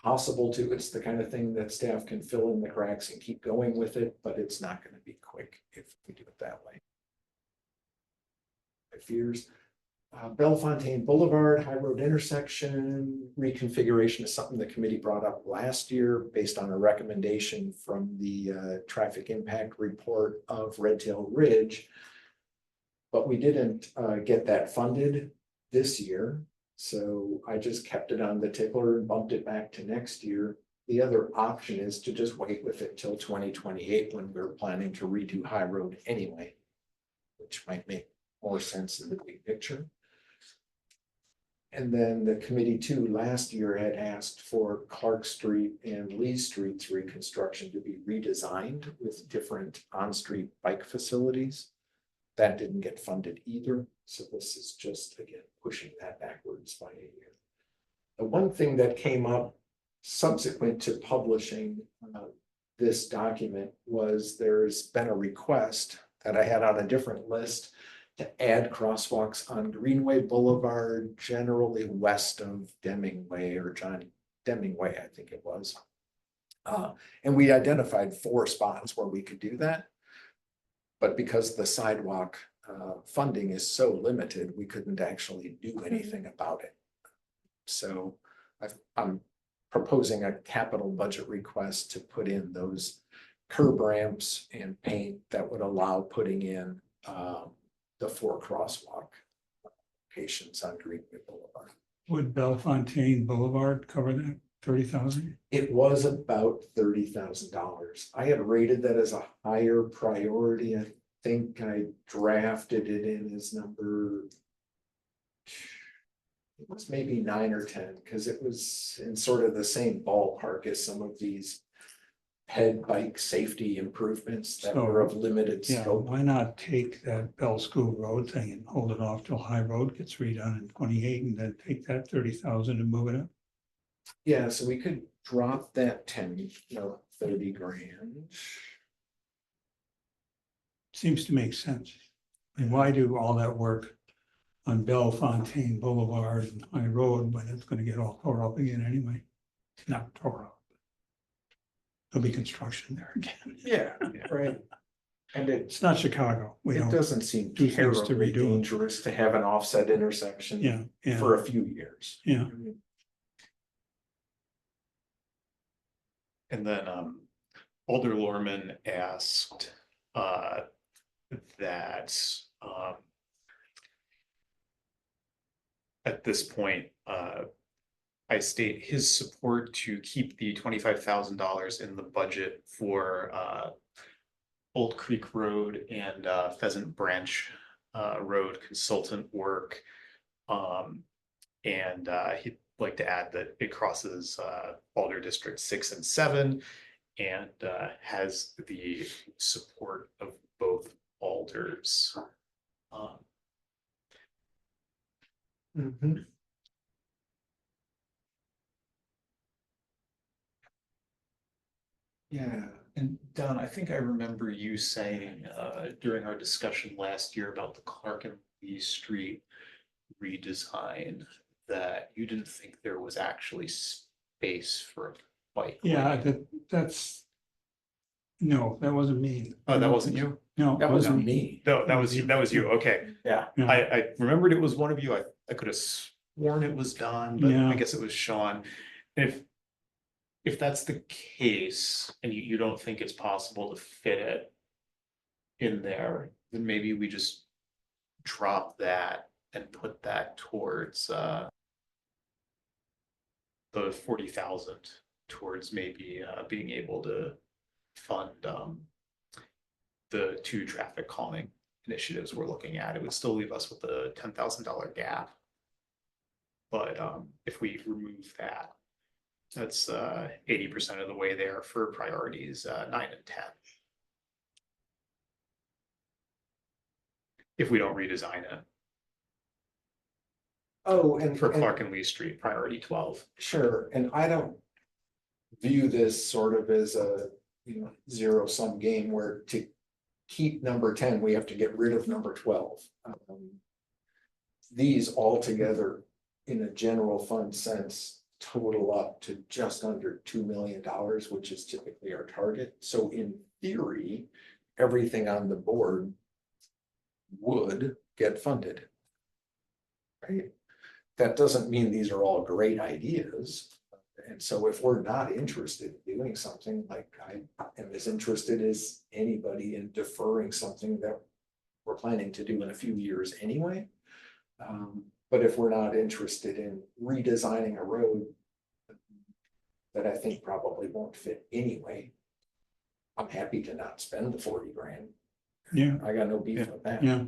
possible to. It's the kind of thing that staff can fill in the cracks and keep going with it, but it's not going to be quick if we do it that way. My fears. Bellefontaine Boulevard, High Road intersection reconfiguration is something the committee brought up last year based on a recommendation from the traffic impact report of Red Tail Ridge. But we didn't get that funded this year. So I just kept it on the tickler and bumped it back to next year. The other option is to just wait with it till 2028 when we're planning to redo High Road anyway, which might make more sense in the big picture. And then the committee too last year had asked for Clark Street and Lee Street's reconstruction to be redesigned with different on-street bike facilities. That didn't get funded either. So this is just, again, pushing that backwards by a year. The one thing that came up subsequent to publishing this document was there's been a request that I had on a different list to add crosswalks on Greenway Boulevard, generally west of Deming Way or John Deming Way, I think it was. And we identified 4 spots where we could do that. But because the sidewalk funding is so limited, we couldn't actually do anything about it. So I'm proposing a capital budget request to put in those curb ramps and paint that would allow putting in the 4 crosswalk locations on Greenway Boulevard. Would Bellefontaine Boulevard cover that 30,000? It was about $30,000. I had rated that as a higher priority. I think I drafted it in as number, it was maybe 9 or 10, because it was in sort of the same ballpark as some of these ped bike safety improvements that were of limited Yeah, scope. why not take that Bell School Road thing and hold it off till High Road gets redone in 28 and then take that 30,000 and move it up? Yeah, so we could drop that 30 grand. Seems to make sense. And why do all that work on Bellefontaine Boulevard and High Road when it's gonna get all tore up again anyway? Not tore up. There'll be construction there again. Yeah, right. And It's not Chicago. We it don't, doesn't seem do things to terribly redo it. dangerous to have an offset intersection yeah, for a few years. yeah. And then Alder Lorman asked that at this point, I state his support to keep the $25,000 in the budget for Old Creek Road and Pheasant Branch Road consultant work. And he'd like to add that it crosses Alder District 6 and 7 and has the support of both alders. Yeah, And Don, I think I remember you saying during our discussion last year about the Clark and Lee Street redesign that you didn't think there was actually space for a bike Yeah, lane. that's, no, that wasn't me. Oh, that wasn't you? No, it That wasn't wasn't. me. No, that was you, okay. Yeah. Yeah. I remembered it was one of you, I could have sworn it was Don, but I Yeah. guess it was Sean. If that's the case, and you don't think it's possible to fit it in there, then maybe we just drop that and put that towards the 40,000 towards maybe being able to fund the 2 traffic calming initiatives we're looking at. It would still leave us with a $10,000 gap. But if we remove that, that's 80% of the way there for priorities 9 and 10. If we don't redesign it Oh, and for Clark and Lee Street, priority 12. sure, and I don't view this sort of as a, zero sum game where to keep number 10, we have to get rid of number 12. These all together in a general fund sense total up to just under $2 million, which is typically our target. So in theory, everything on the board would get funded. Right? That doesn't mean these are all great ideas. And so if we're not interested in doing something, like I am as interested as anybody in deferring something that we're planning to do in a few years anyway. But if we're not interested in redesigning a road that I think probably won't fit anyway, I'm happy to not spend the 40 grand. Yeah, I got no beef with that. yeah,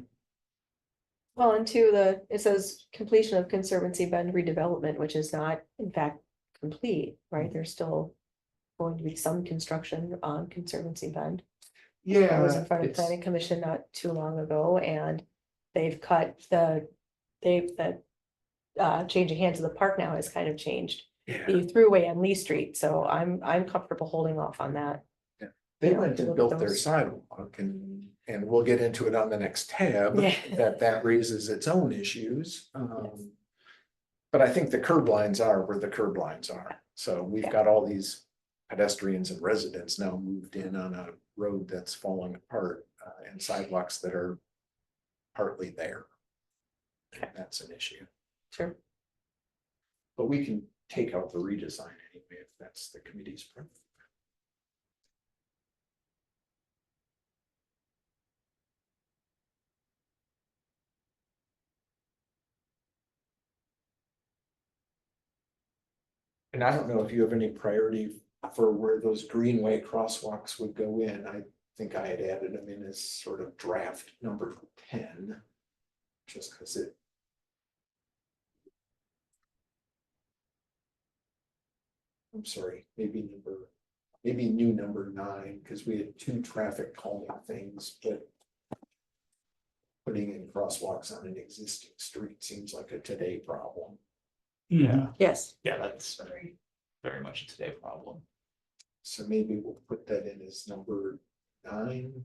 Well, and it says completion of Conservancy Bend redevelopment, which is not in fact complete, right? There's still going to be some construction on Conservancy Bend. I was in front of Planning Commission not too long ago, and they've cut changing hands of the park now has kind of changed Yeah. the throughway on Lee Street, so I'm comfortable holding off on that. They Yeah, went to and look at built their those. sidewalk and we'll get into it on the next tab. Yeah. That raises its own issues. But I think the curb lines are where the curb lines are. So we've Yeah. got all these pedestrians and residents now moved in on a road that's falling apart and sidewalks that are partly there. And that's an issue. Sure. But we can take out the redesign anyway, if that's the committee's preference. And I don't know if you have any priority for where those greenway crosswalks would go in. I think I had added them in as sort of draft number 10. Just because I'm sorry, maybe new number 9, because we had 2 traffic calming things, but putting in crosswalks on an existing street seems like a today problem. yeah. Yes. Yeah, that's very much a today problem. So maybe we'll put that in as number 9.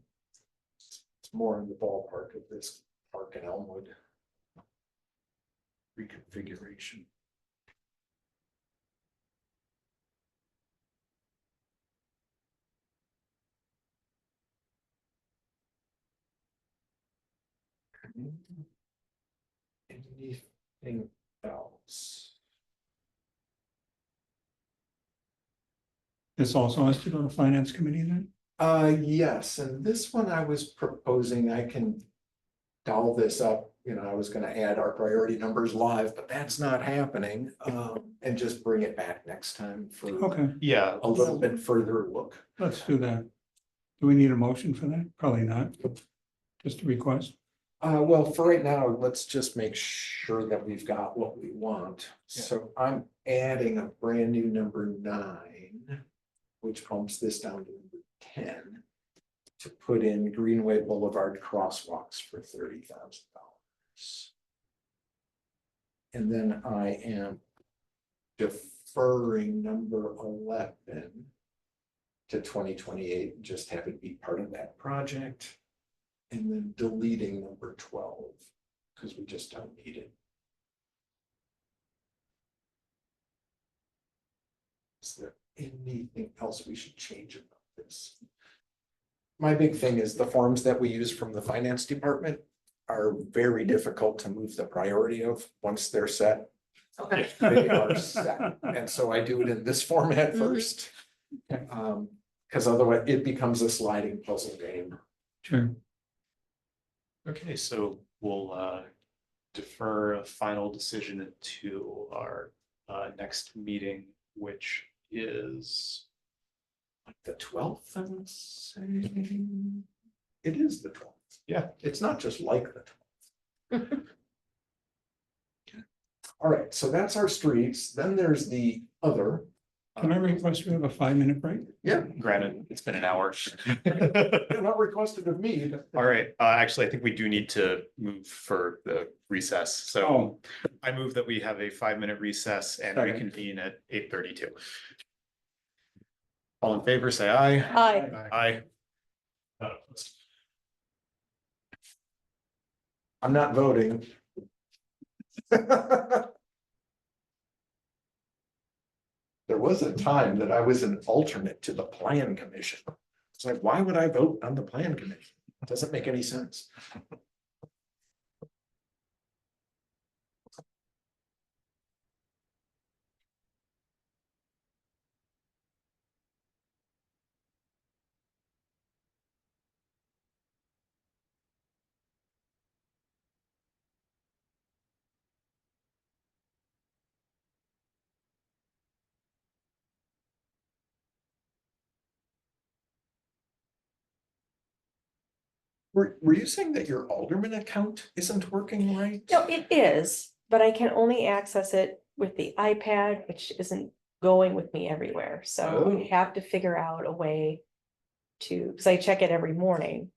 It's more in the ballpark of this Park and Elmwood reconfiguration. Anything else? This also has to go to finance committee then? Yes, and this one I was proposing, I can doll this up. I was gonna add our priority numbers live, but that's not happening. And just bring it back next time for Okay, Yeah, a little bit further look. let's do that. Do we need a motion for that? Probably not. Just a request. Well, for right now, let's just make sure that we've got what we want. Yeah. So I'm adding a brand new number 9, which bumps this down to number 10. To put in Greenway Boulevard crosswalks for $30,000. And then I am deferring number 11 to 2028, just have it be part of that project. And then deleting number 12, because we just don't need it. Is there anything else we should change about this? my big thing is the forms that we use from the finance department are very difficult to move the priority of once they're set. Okay. They are set. And so I do it in this format Mhm. first. Because otherwise it becomes a sliding puzzle game. Sure. Okay, so we'll defer a final decision to our next meeting, which is Like the 12th, I would say. It is the 12th. Yeah. It's not just like the 12th. All right, so that's our streets. Then there's the other. Can I request we have a 5-minute break? Yeah, granted, it's been an hour. not requested of me. but- All right, actually, I think we do need to move for the recess, so Oh, I move that we have a 5-minute recess and Second. reconvene at 8:32. All in favor, say aye. Aye. Aye. I'm not voting. There was a time that I was an alternate to the plan commission. It's like, why would I vote on the plan commission? It doesn't make any sense. Were you saying that your Alderman account isn't working right? No, it is, but I can only access it with the iPad, which isn't going with me everywhere. So Oh. I have to figure out a way to, because I check it every morning,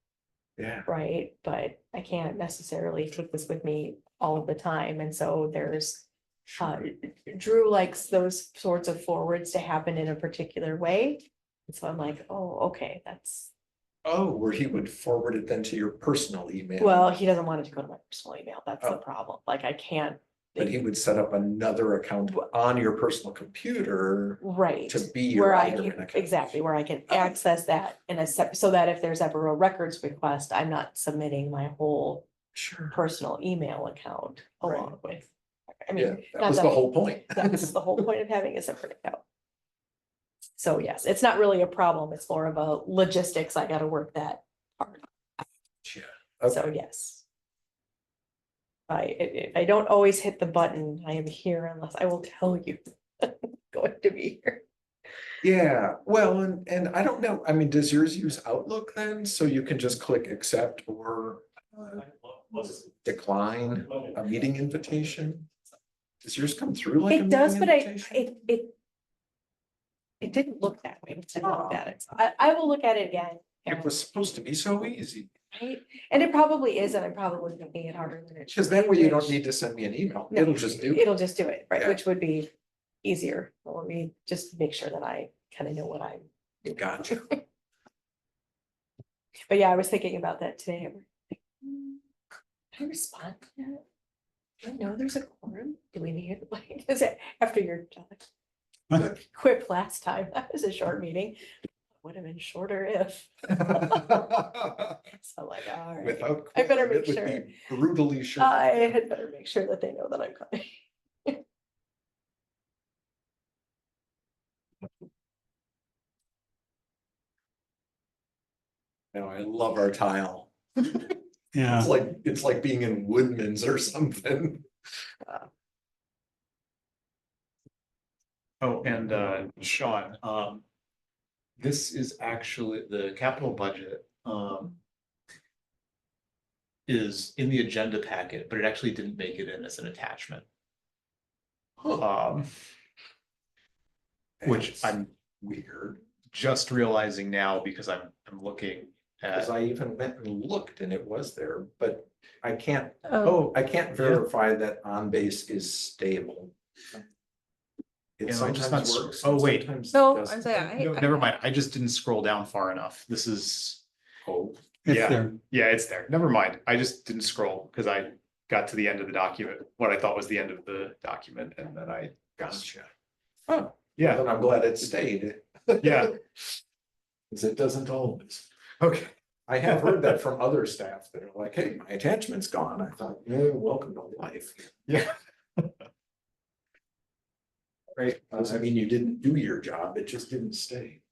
Yeah. right? But I can't necessarily take this with me all of the time. And so there's, Drew likes those sorts of forwards to happen in a particular way. And so I'm like, oh, okay, that's, Oh, where he would forward it then to your personal email. well, he doesn't want it to go to my personal email. That's the Oh. problem. Like I can't. But he would set up another account on your personal computer Right. to be your Where I Alderman can, account. exactly, where I can Oh. access that in a so that if there's ever a records request, I'm not submitting my whole Sure. personal email account Right. along with. I Yeah, mean, that not was that the I- whole point. that's the whole point of having a separate account. So yes, it's not really a problem. It's more of a logistics. I gotta work that part. Yeah. So Okay. yes. I don't always hit the button. I am here unless I will tell you. I'm going to be here. Yeah, well, and I don't know, I mean, does yours use Outlook then? So you can just click accept or decline a meeting invitation? Does yours come through like a It does, meeting but invitation? it didn't look that way. when I looked at it. I will look at it again. It was supposed to be so easy, Right? And it probably is, and I'm probably making it harder than it should. because that be, way you don't which- need to send me an email. No, It'll just do it. It'll just do it, right, Yeah. which would be easier. Well, let me just make sure that I kind of know what I'm. Gotcha. But yeah, I was thinking about that today. I'm like, can I respond to that? Do I know there's a quorum? Do we need, like, is it after your quip last time? That was a short meeting. Would have been shorter if. So I'm like, all right. Without. I better quorum, make it would sure. be Brutally sure. I had better make sure that they know that I'm coming. No, I love our tile. Yeah, It's like being in Woodman's or something. Oh, and Sean, this is actually the capital budget, is in the agenda packet, but it actually didn't make it in as an attachment. Which That's I'm weird, just realizing now because I'm looking because at, I even went and looked and it was there, but I can't, oh, I can't verify that on base is stable. It Yeah, I'm just sometimes not- works. oh, and wait. sometimes No, doesn't. I'm saying, no, never mind, I just didn't scroll down far enough. This is, Oh, it's yeah. there. yeah, it's there. Never mind. I just didn't scroll because I got to the end of the document, what I thought was the end of the document, and then I, gotcha. Oh, yeah, then I'm glad it stayed. yeah. Because it doesn't always. Okay. I have heard that from other staff that are like, hey, my attachment's gone. I thought, yeah, welcome to life. Yeah. Right. I mean, you didn't do your job, it just didn't stay.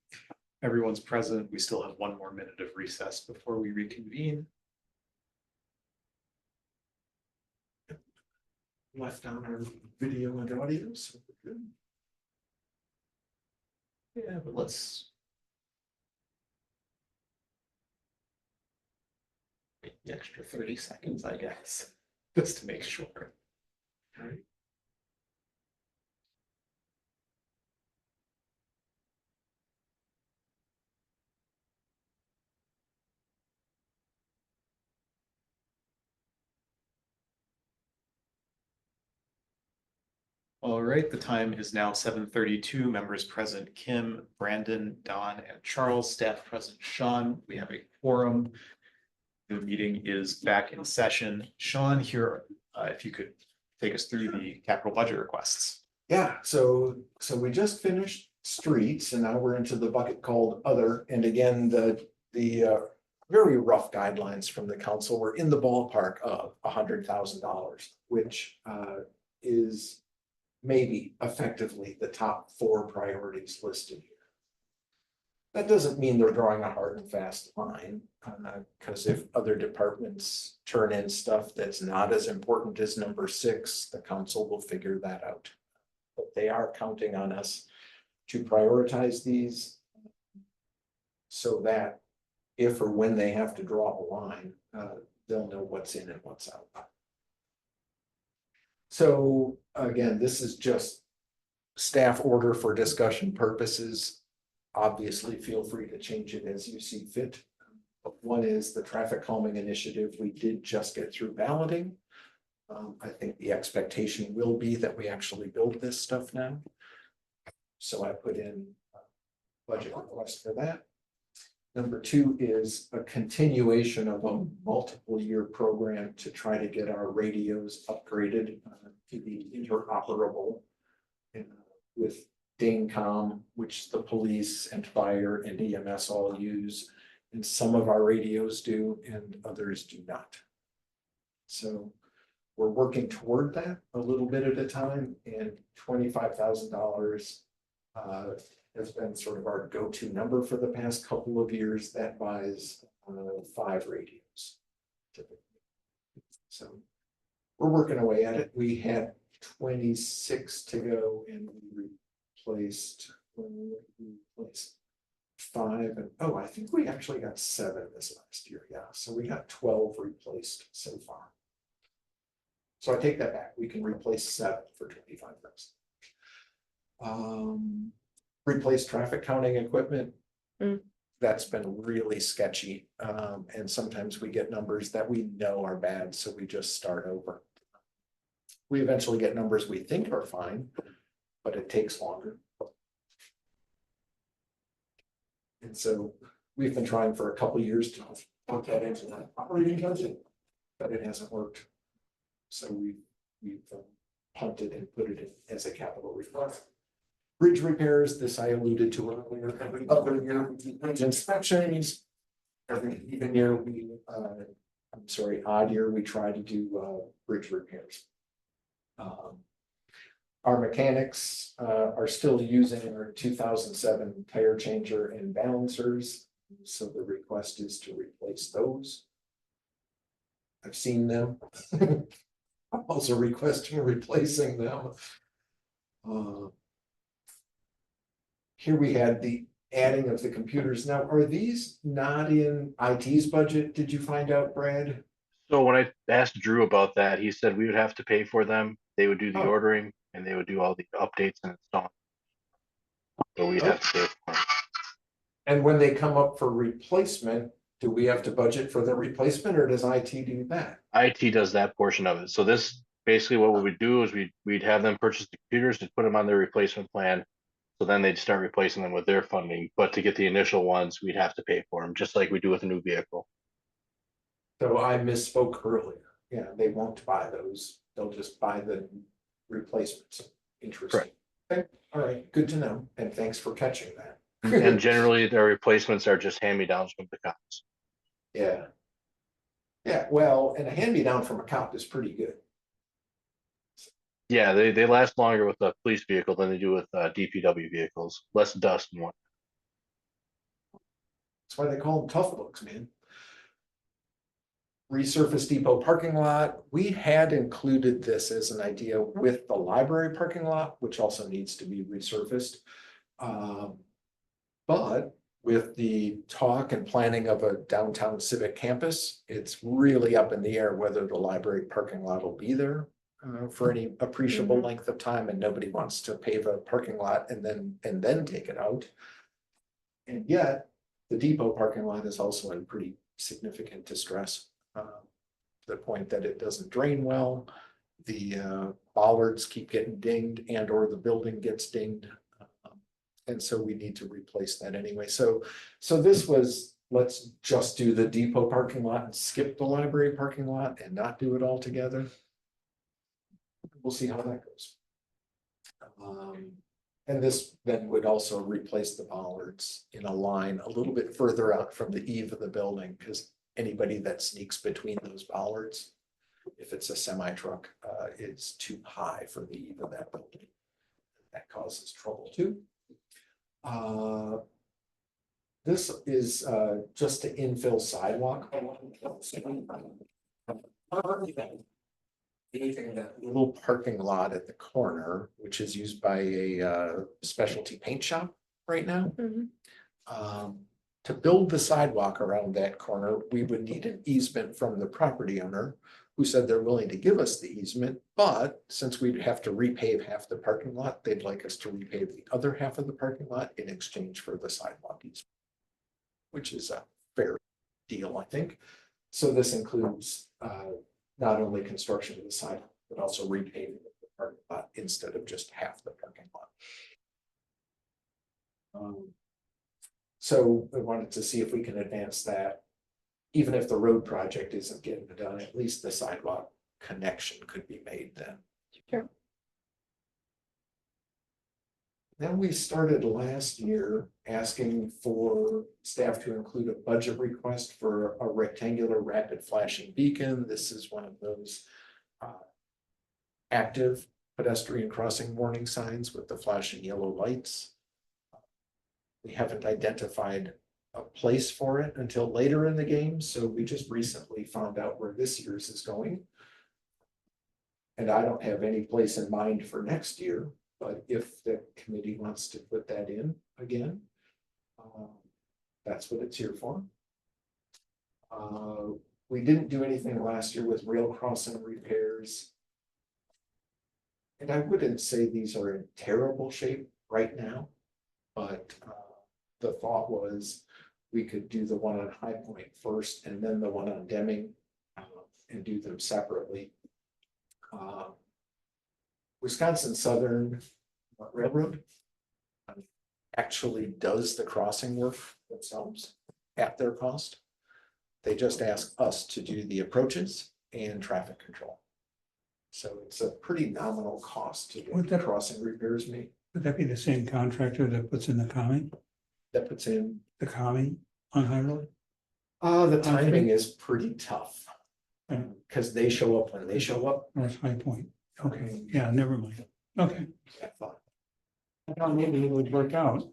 Everyone's present. We still have 1 more minute of recess before we reconvene. Left on our video and audio, so we're good. Yeah, but let's. Wait the extra 30 seconds, I guess, just to make sure. Right. All right, the time is now 7:32. Members present, Kim, Brandon, Don, and Charles. Staff present, Sean. We have a quorum. The meeting is back in session. Sean, here, if you could take us through the capital budget requests. Yeah, so we just finished streets and now we're into the bucket called other. And again, the very rough guidelines from the council were in the ballpark of $100,000, which is maybe effectively the top 4 priorities listed here. That doesn't mean they're drawing a hard and fast line, because if other departments turn in stuff that's not as important as number 6, the council will figure that out. But they are counting on us to prioritize these so that if or when they have to draw a line, they'll know what's in and what's out. So again, this is just staff order for discussion purposes. Obviously, feel free to change it as you see fit. One is the traffic calming initiative. We did just get through balloting. I think the expectation will be that we actually build this stuff now. So I put in a budget request for that. Number 2 is a continuation of a multiple year program to try to get our radios upgraded to be interoperable with Dingcom, which the police and fire and EMS all use. And some of our radios do and others do not. So we're working toward that a little bit at a time, and $25,000 has been sort of our go-to number for the past couple of years. That buys 5 radios typically. So we're working away at it. We had 26 to go and we replaced 5 and I think we actually got 7 this last year. Yeah, so we got 12 replaced so far. So I take that back. We can replace 7 for $25,000. Replace traffic counting equipment. That's been really sketchy. And sometimes we get numbers that we know are bad, so we just start over. We eventually get numbers we think are fine, but it takes longer. And so we've been trying for a couple of years to put that into that operating budget, but it hasn't worked. So we've punted and put it in as a capital request. Bridge repairs, this I alluded to earlier. Every other year we do bridge inspections. Every even year we, odd year we try to do bridge repairs. Our mechanics are still using our 2007 tire changer and balancers. So the request is to replace those. I've seen them. I'm also requesting replacing them. Here we had the adding of the computers. Now, are these not in IT's budget? Did you find out, Brad? So when I asked Drew about that, he said we would have to pay for them. They would do the ordering and they would do all the updates and installing. So we'd have to pay for them. And when they come up for replacement, do we have to budget for the replacement or does IT do that? IT does that portion of it. So this basically what we would do is we'd have them purchase the computers to put them on their replacement plan. So then they'd start replacing them with their funding. But to get the initial ones, we'd have to pay for them, just like we do with a new vehicle. So I misspoke earlier. Yeah, they won't buy those. They'll just buy the replacements. Interesting. Correct. Okay. All right, good to know. And thanks for catching that. And generally, their replacements are just hand-me-downs from the cops. Yeah. Yeah, well, and a hand-me-down from a cop is pretty good. Yeah, they last longer with a police vehicle than they do with DPW vehicles, less dust and what. That's why they call them tough looks, man. Resurface depot parking lot. We had included this as an idea with the library parking lot, which also needs to be resurfaced. But with the talk and planning of a downtown civic campus, it's really up in the air whether the library parking lot will be there for any appreciable length of time, and nobody wants to pave a parking lot and then take it out. And yet, the depot parking lot is also in pretty significant distress. To the point that it doesn't drain well. The bollards keep getting dinged and or the building gets dinged. And so we need to replace that anyway. So this was, let's just do the depot parking lot and skip the library parking lot and not do it all together. We'll see how that goes. And this then would also replace the bollards in a line a little bit further out from the eave of the building, because anybody that sneaks between those bollards, if it's a semi truck, it's too high for the eve of that building. That causes trouble too. This is just to infill sidewalk. That little parking lot at the corner, which is used by a specialty paint shop right now. To build the sidewalk around that corner, we would need an easement from the property owner, who said they're willing to give us the easement, but since we'd have to repave half the parking lot, they'd like us to repave the other half of the parking lot in exchange for the sidewalk easement, which is a fair deal, I think. So this includes not only construction of the sidewalk, but also repaving the parking lot instead of just half the parking lot. So we wanted to see if we can advance that. Even if the road project isn't getting done, at least the sidewalk connection could be made then. Sure. Then we started last year asking for staff to include a budget request for a rectangular rapid flashing beacon. This is one of those active pedestrian crossing warning signs with the flashing yellow lights. We haven't identified a place for it until later in the game, so we just recently found out where this year's is going. And I don't have any place in mind for next year, but if the committee wants to put that in again, that's what it's here for. We didn't do anything last year with rail crossing repairs. And I wouldn't say these are in terrible shape right now, but the thought was we could do the one on High Point first and then the one on Deming and do them separately. Wisconsin Southern Railroad actually does the crossing work themselves at their cost. They just ask us to do the approaches and traffic control. So it's a pretty nominal cost to get the crossing repairs made. Would that be the same contractor that puts in the calming, That puts in, the calming on High Road? the timing is pretty tough. Okay. Because they show up when they show up. North High Point. Okay, yeah, never mind. Okay. I thought, I thought maybe it would work out.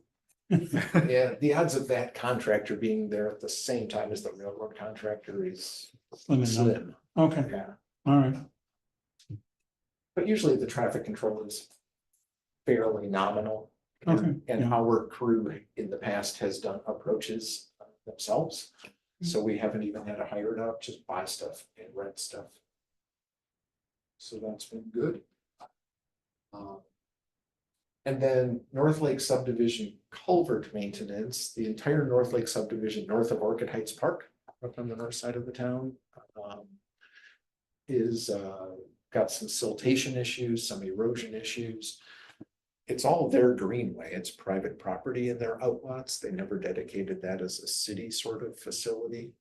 yeah, the odds of that contractor being there at the same time as the railroad contractor is Slim enough. slim. Okay, Yeah, all right. but usually the traffic control is fairly nominal. Okay, And yeah. our crew in the past has done approaches themselves. So we haven't even had to hire it out, just buy stuff and rent stuff. So that's been good. And then North Lake subdivision culvert maintenance, the entire North Lake subdivision north of Orchid Heights Park, up on the north side of the town, is got some siltation issues, some erosion issues. It's all their greenway. It's private property in their outlots. They never dedicated that as a city sort of facility.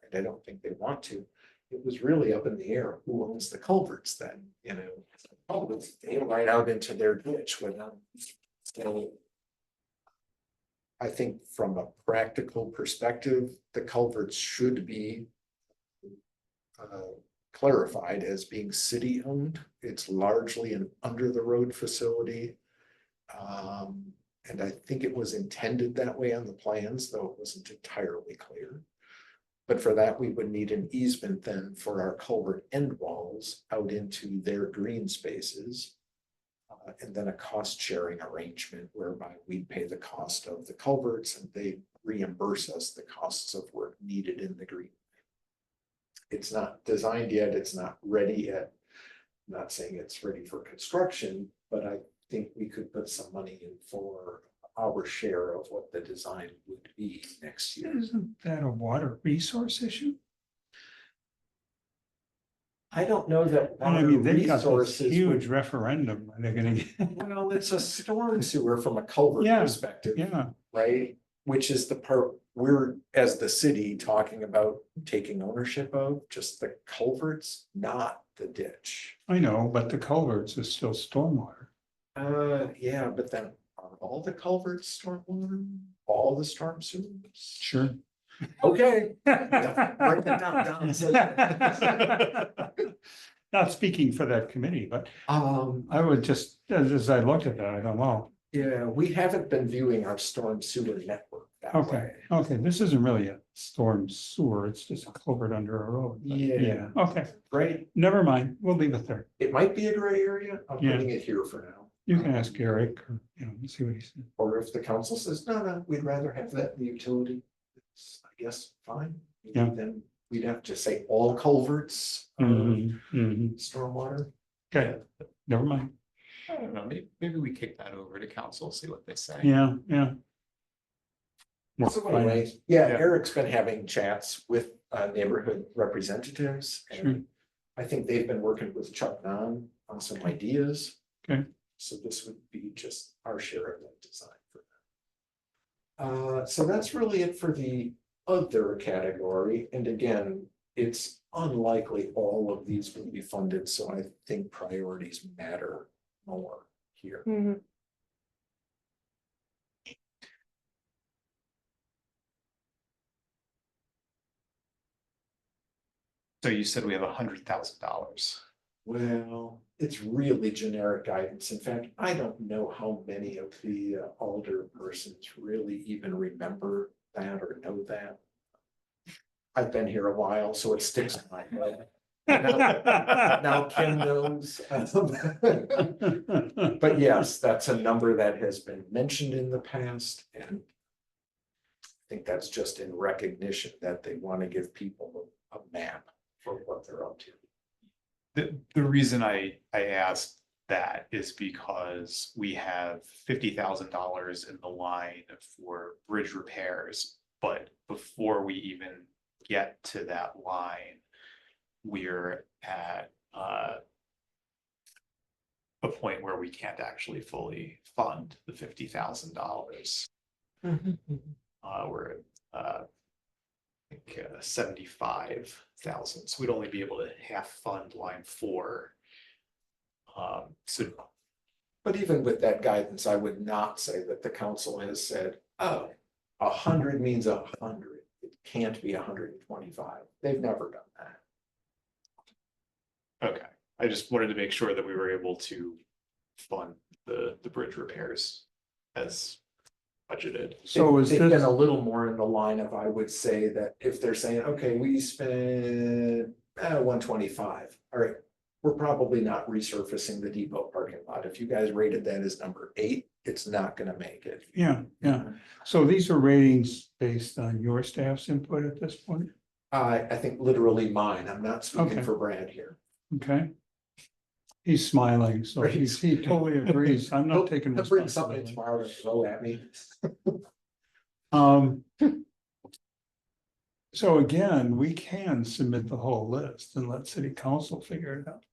And I don't think they want to. It was really up in the air. Who owns the culverts then? You know, they right out into their ditch when so I think from a practical perspective, the culverts should be clarified as being city-owned. It's largely an under-the-road facility. And I think it was intended that way on the plans, though it wasn't entirely clear. But for that, we would need an easement then for our culvert end walls out into their green spaces. And then a cost sharing arrangement whereby we pay the cost of the culverts and they reimburse us the costs of work needed in the green. It's not designed yet, it's not ready yet. I'm not saying it's ready for construction, but I think we could put some money in for our share of what the design would be next year. Isn't that a water resource issue? I don't know that. And I mean, they've got this resources huge would- referendum, they're gonna get, Well, it's a storm sewer from a culvert Yeah, perspective. yeah, Right, which is the part we're, as the city, talking about taking ownership of, just the culverts, not the ditch. I know, but the culverts is still stormwater. Yeah, but then are all the culverts stormwater, all the storm sewers? Sure. Okay. Write that down. Not speaking for that committee, but Um, I would just, as I looked at that, I don't know. yeah, we haven't been viewing our storm sewer network that Okay, way. okay, this isn't really a storm sewer, it's just a culvert under a road. but Yeah. Okay, Right, never mind, we'll leave it there. it might be a gray area, I'm Yeah. putting it here for now. You can ask Eric, or, see what he said. Or if the council says, no, we'd rather have that in the utility, it's, I guess, fine. Maybe Yeah. Then we'd have to say all culverts, Mhm, mhm. stormwater. Okay, never mind, I don't know, maybe we kick that over to council, see what they say. yeah, yeah. More So finance. anyway, yeah, Yeah. Eric's been having chats with neighborhood representatives. Sure. And I think they've been working with Chuck Nan on some ideas. Okay. So this would be just our share of that design for them. So that's really it for the other category. And again, it's unlikely all of these will be funded, so I think priorities matter more here. Mhm. So you said we have $100,000. Well, it's really generic guidance. In fact, I don't know how many of the alder persons really even remember that or know that. I've been here a while, so it sticks in my head. Now Kim knows. But yes, that's a number that has been mentioned in the past, and I think that's just in recognition that they want to give people a map for what they're up to. The reason I asked that is because we have $50,000 in the line for bridge repairs, but before we even get to that line, we're at a point where we can't actually fully fund the $50,000. We're at I think 75,000, so we'd only be able to half fund line 4. So But even with that guidance, I would not say that the council has said, oh, 100 means 100. It can't be 125. They've never done that. okay, I just wanted to make sure that we were able to fund the bridge repairs as budgeted. So is They've been this, a little more in the line of, I would say that if they're saying, okay, we spent 125, all right, we're probably not resurfacing the depot parking lot. If you guys rated that as number 8, it's not gonna make it. yeah, so these are ratings based on your staff's input at this point, I think literally mine. I'm not speaking Okay. for Brad here. okay? He's smiling, so Right. he totally agrees, I'm not taking He'll bring something responsibility. tomorrow to throw at me. So again, we can submit the whole list and let city council figure it out.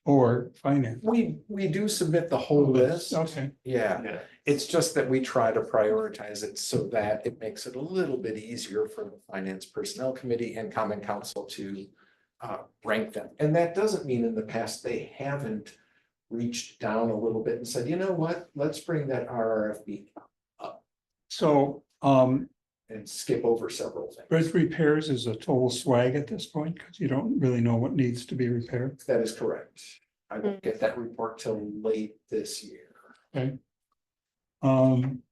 Or finance. We do submit the whole list. Okay, Yeah, Yeah, it's just that we try to prioritize it so that it makes it a little bit easier for the Finance Personnel Committee and Common Council to rank them. And that doesn't mean in the past they haven't reached down a little bit and said, you know what, let's bring that RRFB up. So, and skip over several things. bridge repairs is a total swag at this point, because you don't really know what needs to be repaired. That is correct. I won't get that report till late this year. Okay. Um.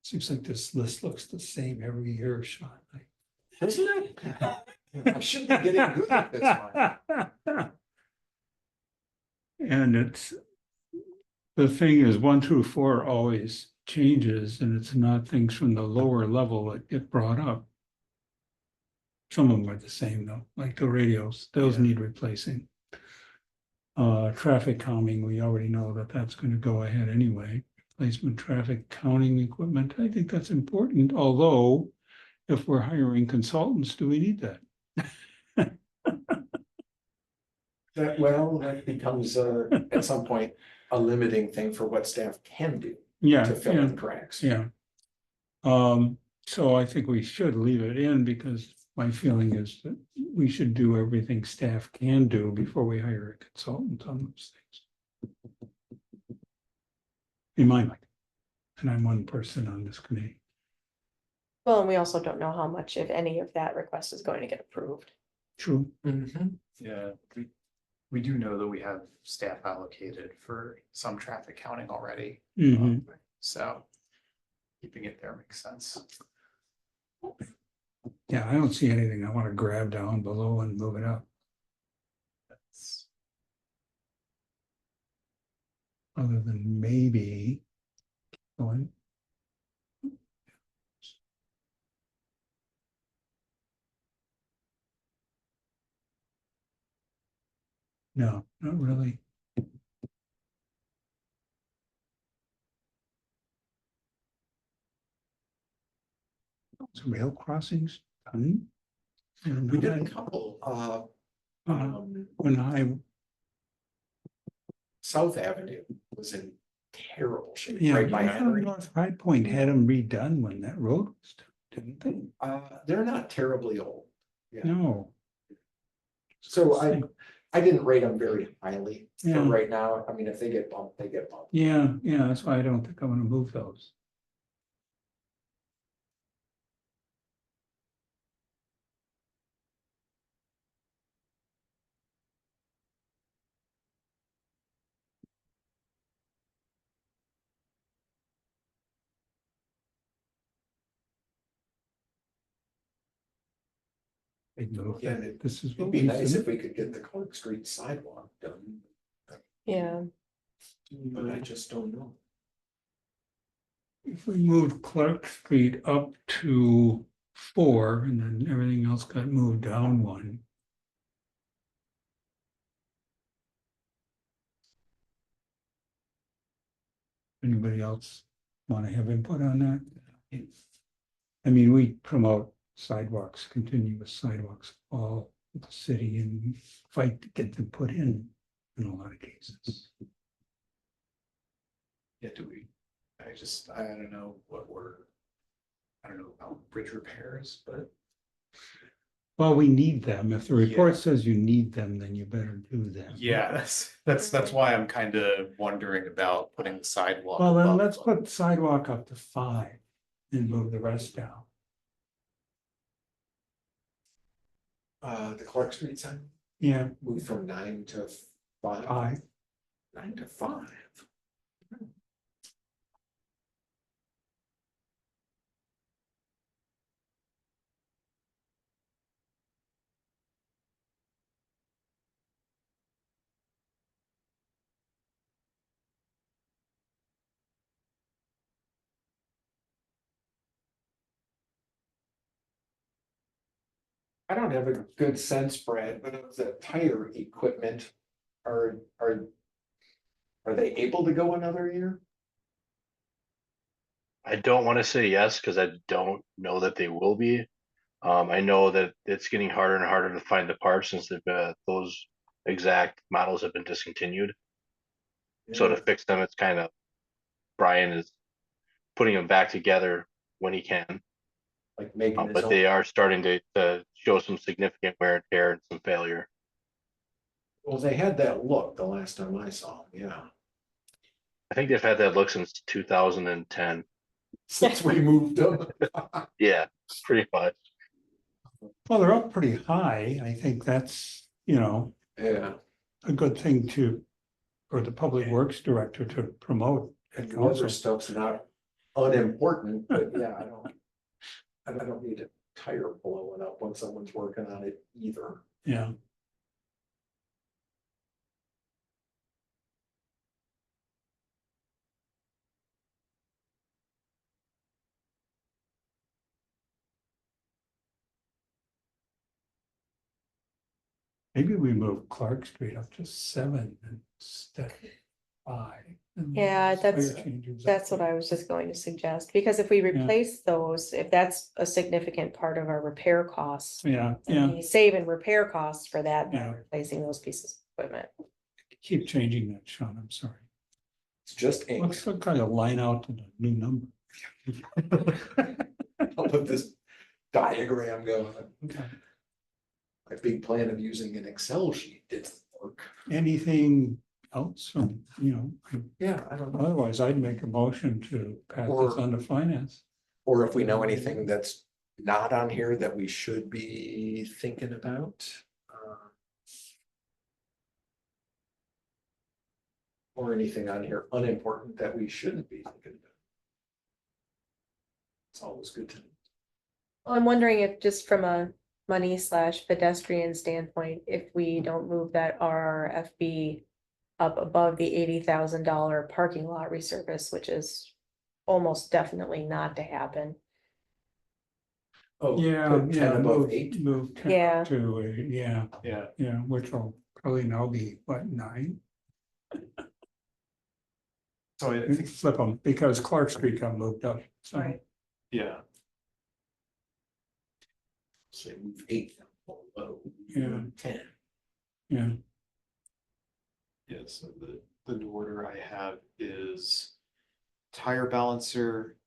Seems like this list looks the same every year, Sean. Isn't it? I should be getting good at this one. And it's, the thing is, 1 through 4 always changes, and it's not things from the lower level that get brought up. Some of them are the same though, like the radios, those Yeah. need replacing. Traffic calming, we already know that that's gonna go ahead anyway. Replacement traffic counting equipment, I think that's important, although if we're hiring consultants, do we need that? That becomes at some point a limiting thing for what staff can do Yeah, to fill yeah, in cracks. yeah. So I think we should leave it in, because my feeling is that we should do everything staff can do before we hire a consultant on those things. In my mind, and I'm one person on this committee. Well, and we also don't know how much, if any, of that request is going to get approved. True. Mhm. Yeah, we do know that we have staff allocated for some traffic counting already. Mhm. So keeping it there makes sense. Yeah, I don't see anything I want to grab down below and move it up, That's- other than maybe going. No, not really. Rail crossings. done. And We did a couple, when I, South Avenue was in terrible shape, yeah, right by I thought Henry. North High Point had them redone when that road was done, didn't they? They're not terribly old. Yeah. No. So I didn't rate them very highly for Yeah. right now. I mean, if they get bumped, they get bumped. Yeah, yeah, that's why I don't think I'm gonna move those. Big move. Yeah, and This is It'd what be we nice if said. we could get the Clark Street sidewalk done, Yeah, but I just don't know. If we moved Clark Street up to 4 and then everything else got moved down 1. Anybody else want to have input on that? I mean, we promote sidewalks, continuous sidewalks, all of the city, and we fight to get them put in a lot of cases. Yeah, I don't know I don't know about bridge repairs, but Well, we need them. If the report Yeah. says you need them, then you better do them. yeah, that's why I'm kind of wondering about putting the sidewalk. Well, then above let's them. put sidewalk up to 5 and move the rest down. The Clark Street sign Yeah, moved from 9 to 5. 5. 9 to 5. I don't have a good sense, Brad, but of the tire equipment, are they able to go another year? I don't want to say yes, because I don't know that they will be. I know that it's getting harder and harder to find the parts since those exact models have been discontinued. So to fix them, it's kind of, Brian is putting them back together when he can. Like making his but own. they are starting to show some significant wear and tear and some failure. Well, they had that look the last time I saw them, yeah. I think they've had that look since 2010. Since we moved them. Yeah, pretty much. Well, they're up pretty high. I think that's, Yeah, a good thing for the Public Works Director to promote and at the other council. stuff's not unimportant, but yeah, I don't need a tire blowing up when someone's working on it either. Yeah. Maybe we move Clark Street up to 7 instead of 5. and Yeah, fire that's- changes up That's what there. I was just going to suggest, because if we replace those, if that's a significant part of our repair costs. Yeah, And yeah, we save in repair costs for that, by Yeah. replacing those pieces of equipment. keep changing that, Sean, I'm sorry. It's just ink. Let's kind of line out to the new number. I'll put this diagram going. Okay. My big plan of using an Excel sheet didn't work. Anything else from, Yeah, I don't know. otherwise I'd make a motion to pass this Or- on to finance. Or if we know anything that's not on here that we should be thinking about. Or anything on here unimportant that we shouldn't be thinking about. It's always good to know. I'm wondering if, just from a money / pedestrian standpoint, if we don't move that RRFB up above the $80,000 parking lot resurface, which is almost definitely not to happen. Oh, Yeah, put 10 yeah, above 8. move 10 Yeah. to, Yeah. yeah, which will probably now be, what, 9? So I think, Flip them, because Clark Street got moved up, so. Right. yeah, Say move 8 below. Yeah. 10. Yeah, yeah, so the new order I have is tire balancer,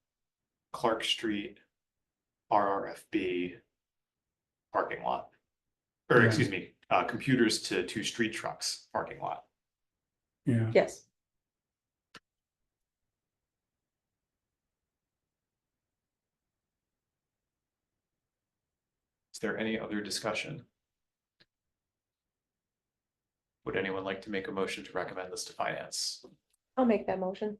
Clark Street, RRFB, parking lot. Or Yeah. excuse me, computers to 2 street trucks, parking lot. yeah. Yes. Is there any other discussion? Would anyone like to make a motion to recommend this to finance? I'll make that motion.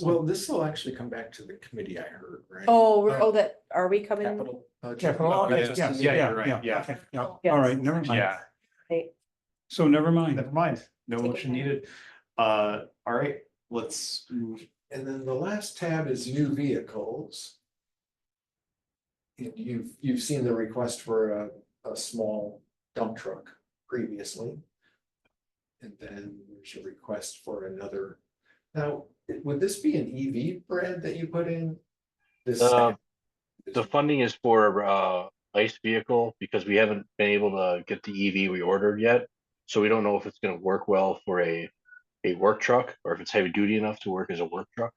Well, this will actually come back to the committee, I heard, right? That, are we coming? Capital. budget. Capital, Oh, okay, yes, yes, yeah, yeah, you're right, yeah, yeah. okay, yeah, Yes. all right, never mind. Yeah, So never mind. never mind, no Take it motion back. needed. All right, let's move. And then the last tab is new vehicles. And you've seen the request for a small dump truck previously. And then there's a request for another. Now, would this be an EV, Brad, that you put in? This. The funding is for ICE vehicle because we haven't been able to get the EV we ordered yet. So we don't know if it's gonna work well for a work truck or if it's heavy duty enough to work as a work truck.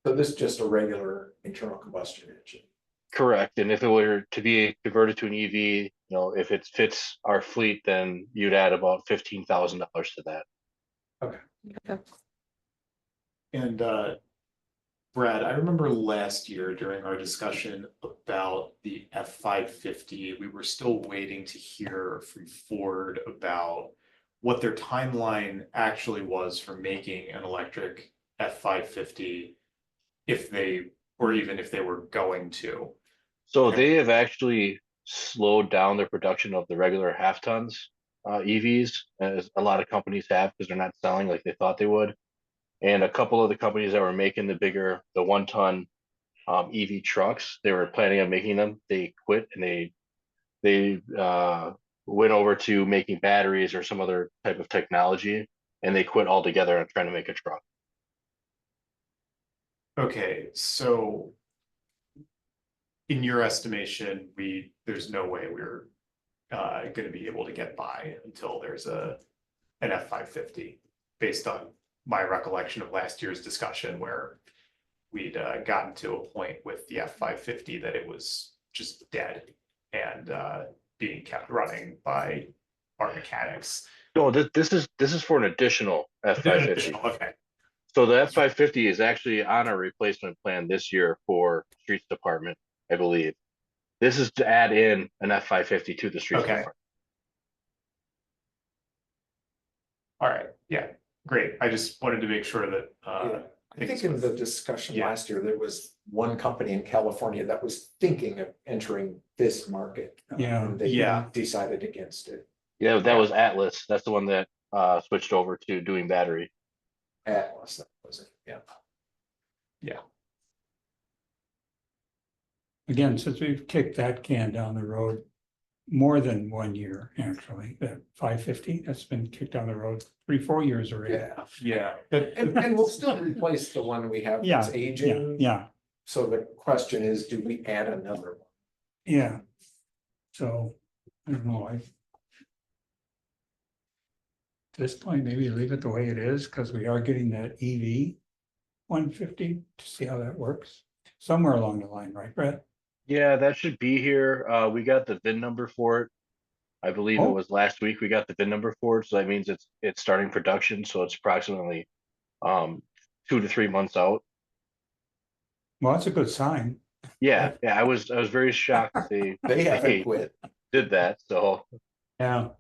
So this is just a regular internal combustion engine. Correct, and if it were to be converted to an EV, if it fits our fleet, then you'd add about $15,000 to that. And Brad, I remember last year during our discussion about the F-550, we were still waiting to hear from Ford about what their timeline actually was for making an electric F-550, if they, or even if they were going to. So they have actually slowed down their production of the regular half tons EVs, as a lot of companies have, because they're not selling like they thought they would. And a couple of the companies that were making the 1 ton EV trucks, they were planning on making them. They quit and they went over to making batteries or some other type of technology, and they quit altogether on trying to make a truck. Okay, so in your estimation, there's no way we're going to be able to get by until there's an F-550, based on my recollection of last year's discussion where we'd gotten to a point with the F-550 that it was just dead and being kept running by our mechanics. No, this is for an additional F-550. Okay, So the F-550 is actually on a replacement plan this year for streets department, I believe. This is to add in an F-550 to the streets Okay. department. all right, yeah, great. I just wanted to make sure that Yeah. I think things in with- the discussion Yeah. last year, there was one company in California that was thinking of entering this market. Yeah. and They Yeah. decided against it. Yeah, that Yeah. was Atlas. That's the one that switched over to doing battery. Atlas, that was it, yeah. Again, since we've kicked that can down the road more than 1 year, actually, that 550, that's been kicked down the road 3-4 years already. Yeah, yeah, and we'll still replace the one we have Yeah, that's aging. Yeah, So the question is, do we add another one? yeah. So, I don't know, at this point, maybe leave it the way it is, because we are getting that EV 150 to see how that works. Somewhere along the line, right, Brett? Yeah, that should be here. We got the VIN number for it. I believe it Oh. was last week we got the VIN number for it, so that means it's starting production, so it's approximately 2 to 3 months out. Well, that's a good sign. Yeah, I was very shocked that they They haven't Hey. quit. did that, so Yeah.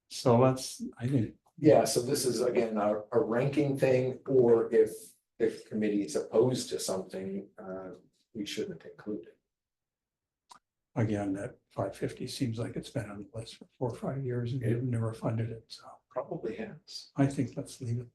So I think, Yeah, so this is again, a ranking thing, or if committee is opposed to something, we shouldn't include it. again, that 550 seems like it's been on the list for 4 or 5 years and we've never funded it, so Probably has. I think let's leave it.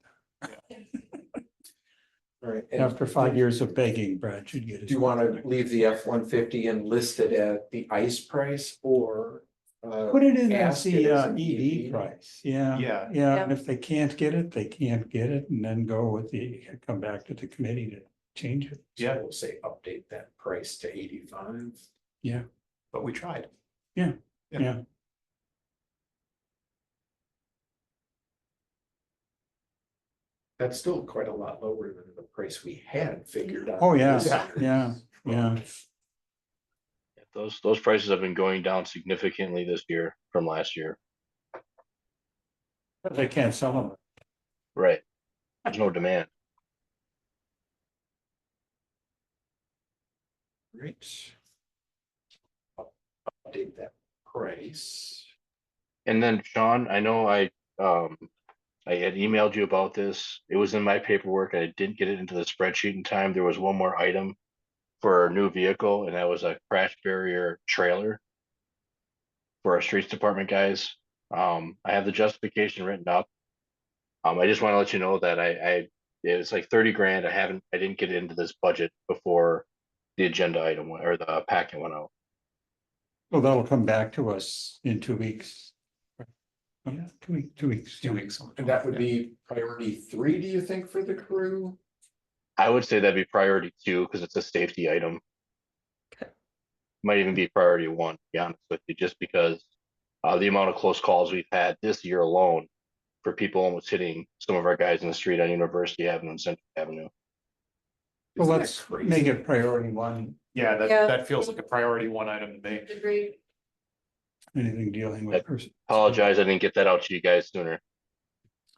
All right. and After 5 years of begging, Brad should get it. Do you want to leave the F-150 and list it at the ICE price or? Put it in as ask the it as an EV EV? price, yeah. Yeah. Yeah, and if they can't get it, they can't get it, and then come back to the committee to change it. So Yeah. we'll say update that price to 85. Yeah, but we tried. yeah. That's still quite a lot lower than the price we had figured out. Oh, yeah, this year. yeah. those prices have been going down significantly this year from last year. But they can't sell them. Right. There's no demand. Great. Update that price. And then Sean, I know I had emailed you about this. It was in my paperwork. I didn't get it into the spreadsheet in time. There was one more item for a new vehicle, and that was a crash barrier trailer for our streets department guys. I have the justification written up. I just want to let you know that it's like 30 grand. I didn't get it into this budget before the agenda item or the packet went out. Well, that'll come back to us in 2 weeks. Yeah, 2 weeks, 2 weeks. 2 weeks. And that would be priority 3, do you think, for the crew? I would say that'd be priority 2 because it's a safety item. Might even be priority 1, to be honest with you, just because the amount of close calls we've had this year alone for people almost hitting some of our guys in the street on University Avenue and Central Avenue. Well, Isn't that let's crazy? make it priority 1, Yeah, Yeah. that feels like a priority 1 item to me. Agreed. anything dealing with person. Apologize, I didn't get that out to you guys sooner.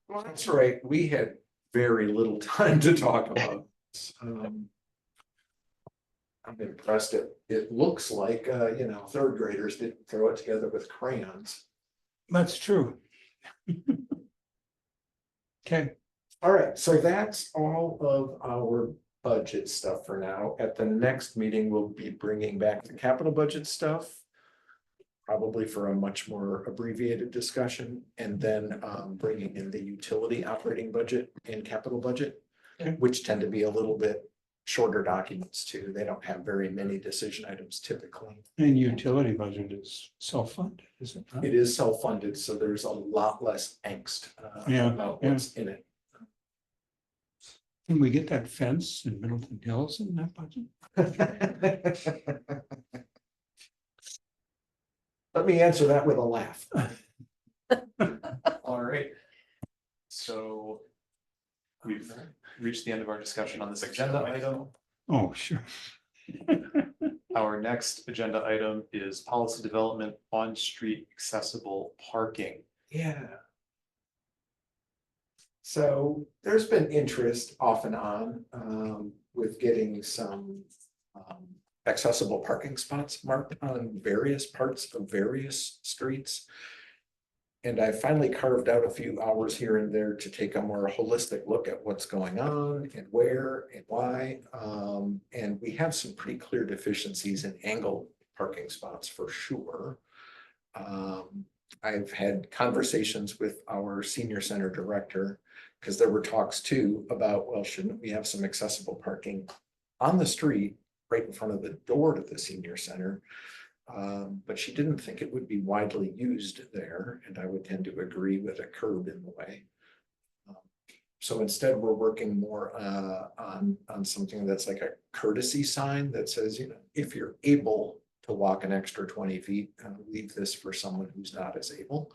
Well, that's right. We had very little time to talk about. this. I'm impressed. It looks like, third graders didn't throw it together with crayons. That's true. Okay, All right, so that's all of our budget stuff for now. At the next meeting, we'll be bringing back the capital budget stuff. Probably for a much more abbreviated discussion, and then bringing in the utility operating budget and capital budget. Okay. Which tend to be a little bit shorter documents too. They don't have very many decision items typically. and utility budget is self-funded, is it not? It is self-funded, so there's a lot less angst Yeah, about yeah. what's in it. Can we get that fence in Middleton Hills in that budget? Let me answer that with a laugh. All right. So we've reached the end of our discussion on this agenda item. Oh, sure. Our next agenda item is policy development on street accessible parking. Yeah. So there's been interest off and on with getting some accessible parking spots marked on various parts of various streets. And I finally carved out a few hours here and there to take a more holistic look at what's going on and where and why. And we have some pretty clear deficiencies in angled parking spots for sure. I've had conversations with our senior center director because there were talks too about, well, shouldn't we have some accessible parking on the street right in front of the door to the senior center? But she didn't think it would be widely used there, and I would tend to agree with a curb in the way. So instead, we're working more on something that's like a courtesy sign that says, you know, if you're able to walk an extra 20 feet, leave this for someone who's not as able.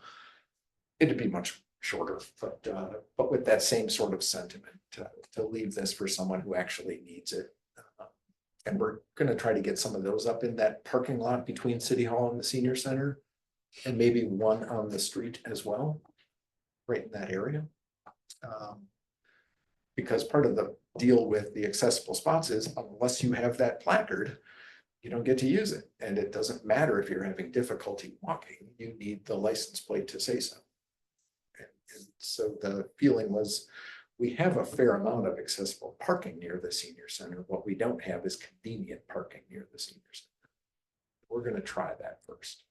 It'd be much shorter, but with that same sort of sentiment to leave this for someone who actually needs it. And we're going to try to get some of those up in that parking lot between City Hall and the Senior Center, and maybe one on the street as well, right in that area. Because part of the deal with the accessible spots is unless you have that placard, you don't get to use it. And it doesn't matter if you're having difficulty walking, you need the license plate to say so. And so the feeling was, we have a fair amount of accessible parking near the senior center. What we don't have is convenient parking near the senior center. We're going to try that first.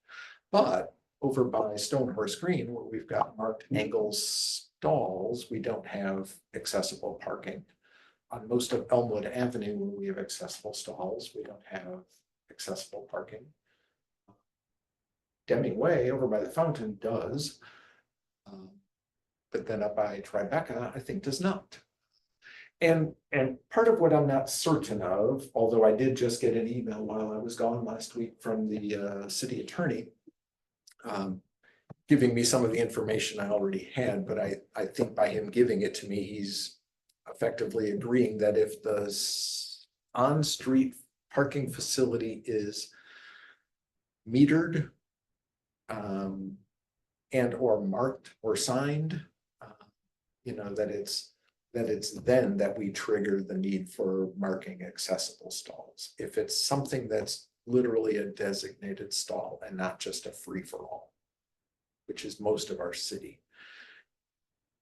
But over by Stonehorse Green, where we've got marked angle stalls, we don't have accessible parking. On most of Elmwood Avenue, where we have accessible stalls, we don't have accessible parking. Deming Way over by the fountain does. But then up by Tribeca, I think does not. And part of what I'm not certain of, although I did just get an email while I was gone last week from the city attorney, giving me some of the information I already had, but I think by him giving it to me, he's effectively agreeing that if the on-street parking facility is metered and or marked or signed, you know, that it's then that we trigger the need for marking accessible stalls. If it's something that's literally a designated stall and not just a free-for-all, which is most of our city.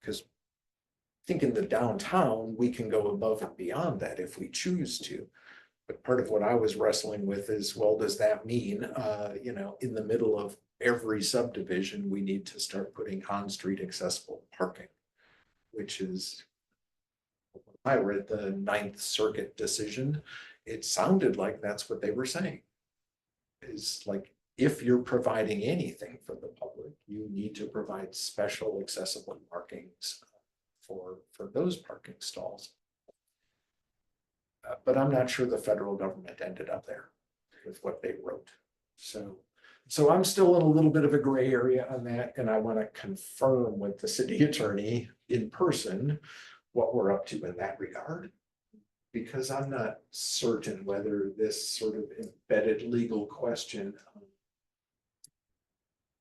Because I think in the downtown, we can go above and beyond that if we choose to. But part of what I was wrestling with is, well, does that mean, you know, in the middle of every subdivision, we need to start putting on-street accessible parking, which is, I read the Ninth Circuit decision, it sounded like that's what they were saying. Is like, if you're providing anything for the public, you need to provide special accessible markings for those parking stalls. But I'm not sure the federal government ended up there with what they wrote. So I'm still in a little bit of a gray area on that, and I want to confirm with the city attorney in person what we're up to in that regard, because I'm not certain whether this sort of embedded legal question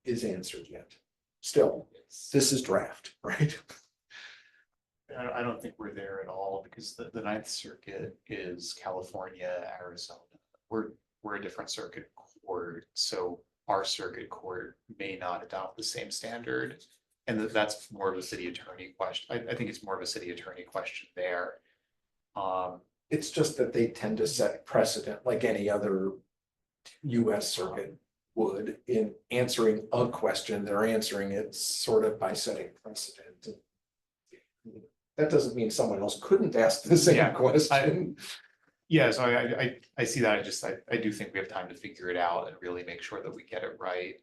is answered yet. Still, this is draft, right? I don't think we're there at all because the Ninth Circuit is California, Arizona. We're a different circuit court, so our circuit court may not adopt the same standard. And that's more of a city attorney question. I think it's more of a city attorney question there. It's just that they tend to set precedent like any other US circuit would in answering a question. They're answering it sort of by setting precedent. That doesn't mean someone else couldn't ask the same question. Yeah, so I see that. I do think we have time to figure it out and really make sure that we get it right.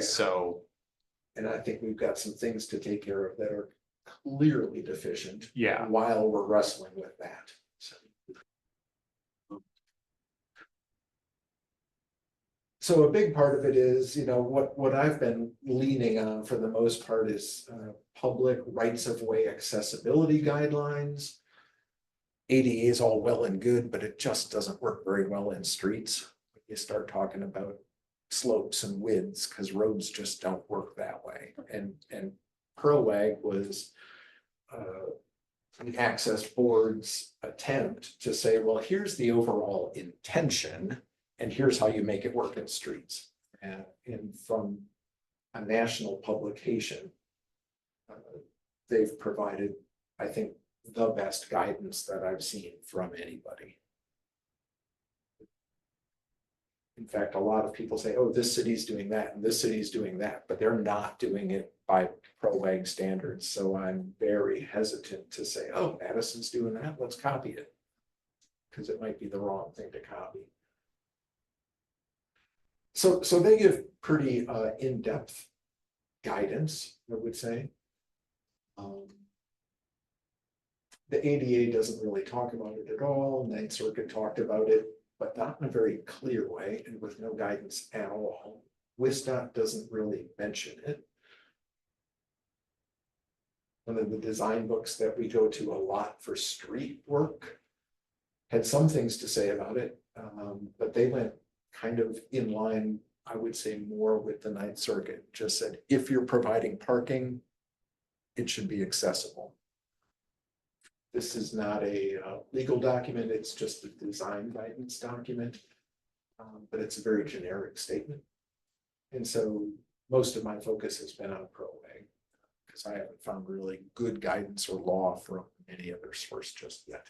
So. And I think we've got some things to take care of that are clearly deficient. Yeah. While we're wrestling with that. So a big part of it is, you know, what I've been leaning on for the most part is public rights of way accessibility guidelines. ADA is all well and good, but it just doesn't work very well in streets. You start talking about slopes and widths, because roads just don't work that way. And ProWag was an access board's attempt to say, well, here's the overall intention, and here's how you make it work in streets. And from a national publication, they've provided, I think, the best guidance that I've seen from anybody. In fact, a lot of people say, oh, this city's doing that and this city's doing that, but they're not doing it by ProWag standards. So I'm very hesitant to say, oh, Madison's doing that, let's copy it. Because it might be the wrong thing to copy. So they give pretty in-depth guidance, I would say. The ADA doesn't really talk about it at all. Ninth Circuit talked about it, but not in a very clear way and with no guidance at all. WISDOT doesn't really mention it. One of the design books that we go to a lot for street work had some things to say about it, but they went kind of in line, I would say, more with the Ninth Circuit. Just said, if you're providing parking, it should be accessible. This is not a legal document, it's just a design guidance document, but it's a very generic statement. And so most of my focus has been on ProWag, because I haven't found really good guidance or law from any other source just yet.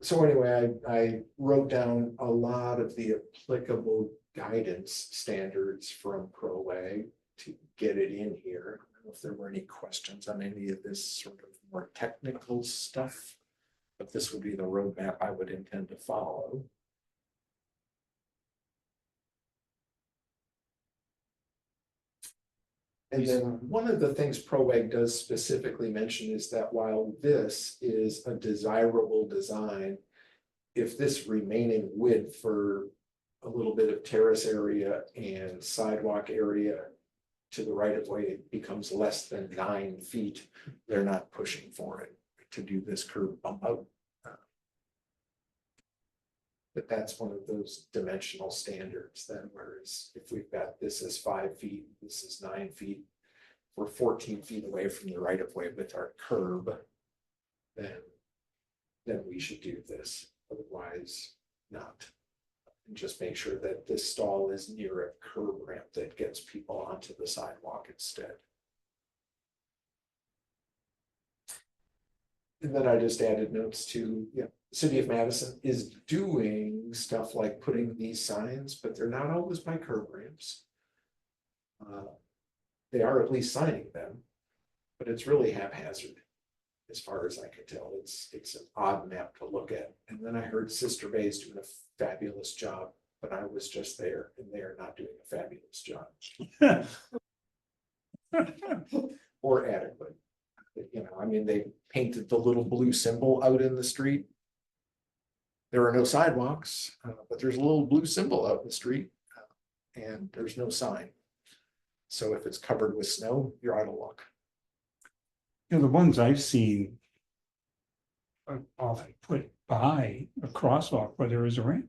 So anyway, I wrote down a lot of the applicable guidance standards from ProWag to get it in here. I don't know if there were any questions on any of this sort of more technical stuff, but this would be the roadmap I would intend to follow. And then one of the things ProWag does specifically mention is that while this is a desirable design, if this remaining width for a little bit of terrace area and sidewalk area to the right of way becomes less than 9 feet, they're not pushing for it to do this curb bump out. But that's one of those dimensional standards then, whereas if we've got this as 5 feet, this is 9 feet, we're 14 feet away from the right of way with our curb, then we should do this, otherwise not. And just make sure that this stall is near a curb ramp that gets people onto the sidewalk instead. And then I just added notes to, the City of Madison is doing stuff like putting these signs, but they're not always by curb ramps. They are at least signing them, but it's really haphazard as far as I can tell. It's an odd map to look at. And then I heard Sister Bay's doing a fabulous job, but I was just there and they are not doing a fabulous job. Or adequate. You know, I mean, they painted the little blue symbol out in the street. There are no sidewalks, but there's a little blue symbol out in the street, and there's no sign. So if it's covered with snow, you're out of luck. You know, the ones I've seen are often put by a crosswalk where there is a ramp.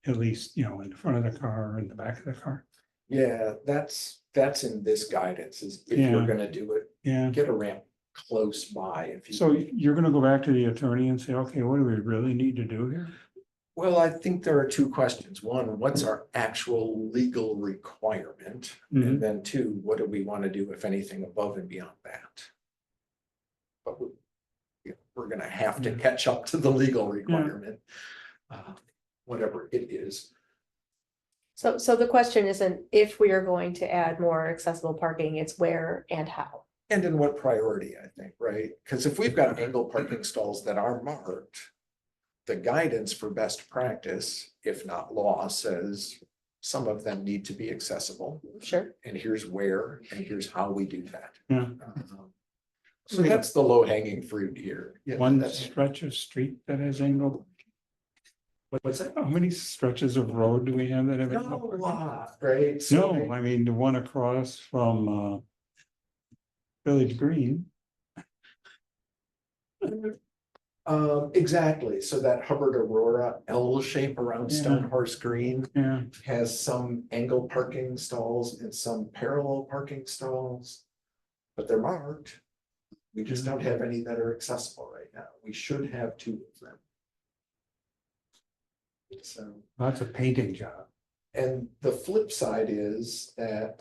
At least, you know, in the front of the car or in the back of the car. Yeah, that's in this guidance, is if you're Yeah. gonna do it, Yeah. get a ramp close by. If you, So you're gonna go back to the attorney and say, okay, what do we really need to do here? well, I think there are two questions. One, what's our actual legal requirement? Mhm. And then two, what do we want to do, if anything, above and beyond that? But we're gonna have to catch up to the legal requirement, whatever it is. So the question isn't if we are going to add more accessible parking, it's where and how. And in what priority, I think, right? Because if we've got angle parking stalls that are marked, the guidance for best practice, if not law, says some of them need to be accessible. Sure. And here's where, and here's how we do that. Yeah. So that's the low hanging fruit here. Yeah, One that's- stretch of street that has angled. What's that? How many stretches of road do we have that have? Not a angled? lot, right? So No, I mean, the one across from Village Green. Exactly. So that Hubbard Aurora L shape around Yeah. Stone Horse Green Yeah, has some angle parking stalls and some parallel parking stalls. But they're marked. We just don't have any that are accessible right now. We should have two of them. So, that's a painting job. and the flip side is that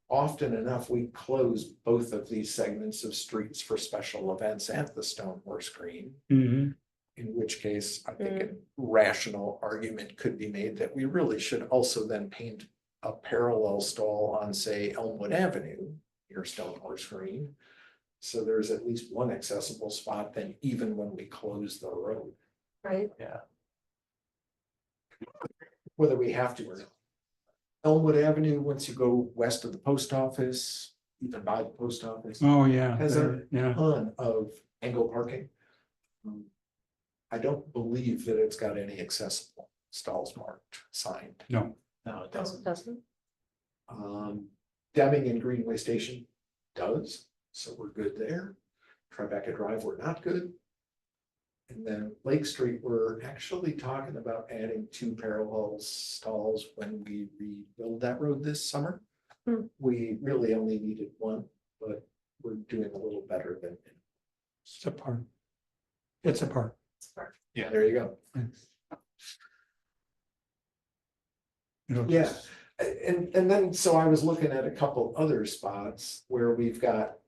often enough, we close both of these segments of streets for special events at the Stone Horse Green. Mhm. In which case, I think a rational argument could be made that we really should also then paint a parallel stall on, say, Elmwood Avenue near Stone Horse Green. So there's at least one accessible spot then, even when we close the road, Right, whether we have to or not. Elmwood Avenue, once you go west of the post office, even by the post office, Oh, yeah, Has a- yeah, ton of angle parking. I don't believe that it's got any accessible stalls marked, signed. no, No, it doesn't, doesn't. Deming and Greenway Station does, so we're good there. Tribeca Drive, we're not good. And then Lake Street, we're actually talking about adding 2 parallel stalls when we rebuild that road this summer. We really only needed 1, but we're doing a little better than. it's a park. It's a park. There you go. It'll Yeah. just- And then, so I was looking at a couple other spots where we've got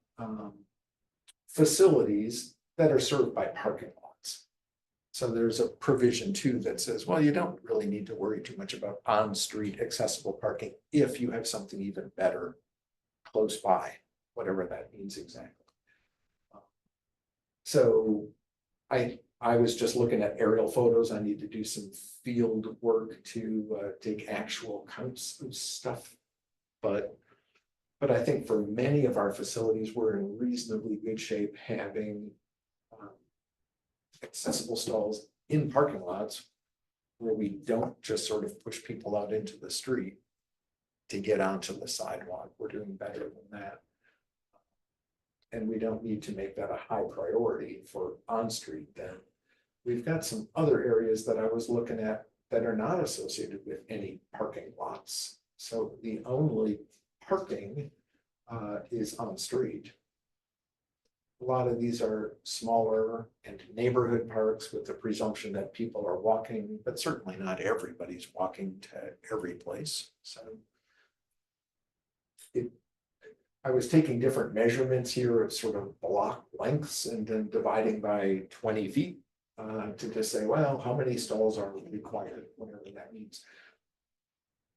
facilities that are served by parking lots. So there's a provision too that says, well, you don't really need to worry too much about on-street accessible parking if you have something even better close by, whatever that means exactly. So I was just looking at aerial photos. I need to do some field work to take actual counts of stuff. But I think for many of our facilities, we're in reasonably good shape having accessible stalls in parking lots where we don't just sort of push people out into the street to get onto the sidewalk. We're doing better than that. And we don't need to make that a high priority for on-street then. We've got some other areas that I was looking at that are not associated with any parking lots. So the only parking is on street. A lot of these are smaller and neighborhood parks with the presumption that people are walking, but certainly not everybody's walking to every place. So I was taking different measurements here of sort of block lengths and then dividing by 20 feet to just say, well, how many stalls are required, whatever that means.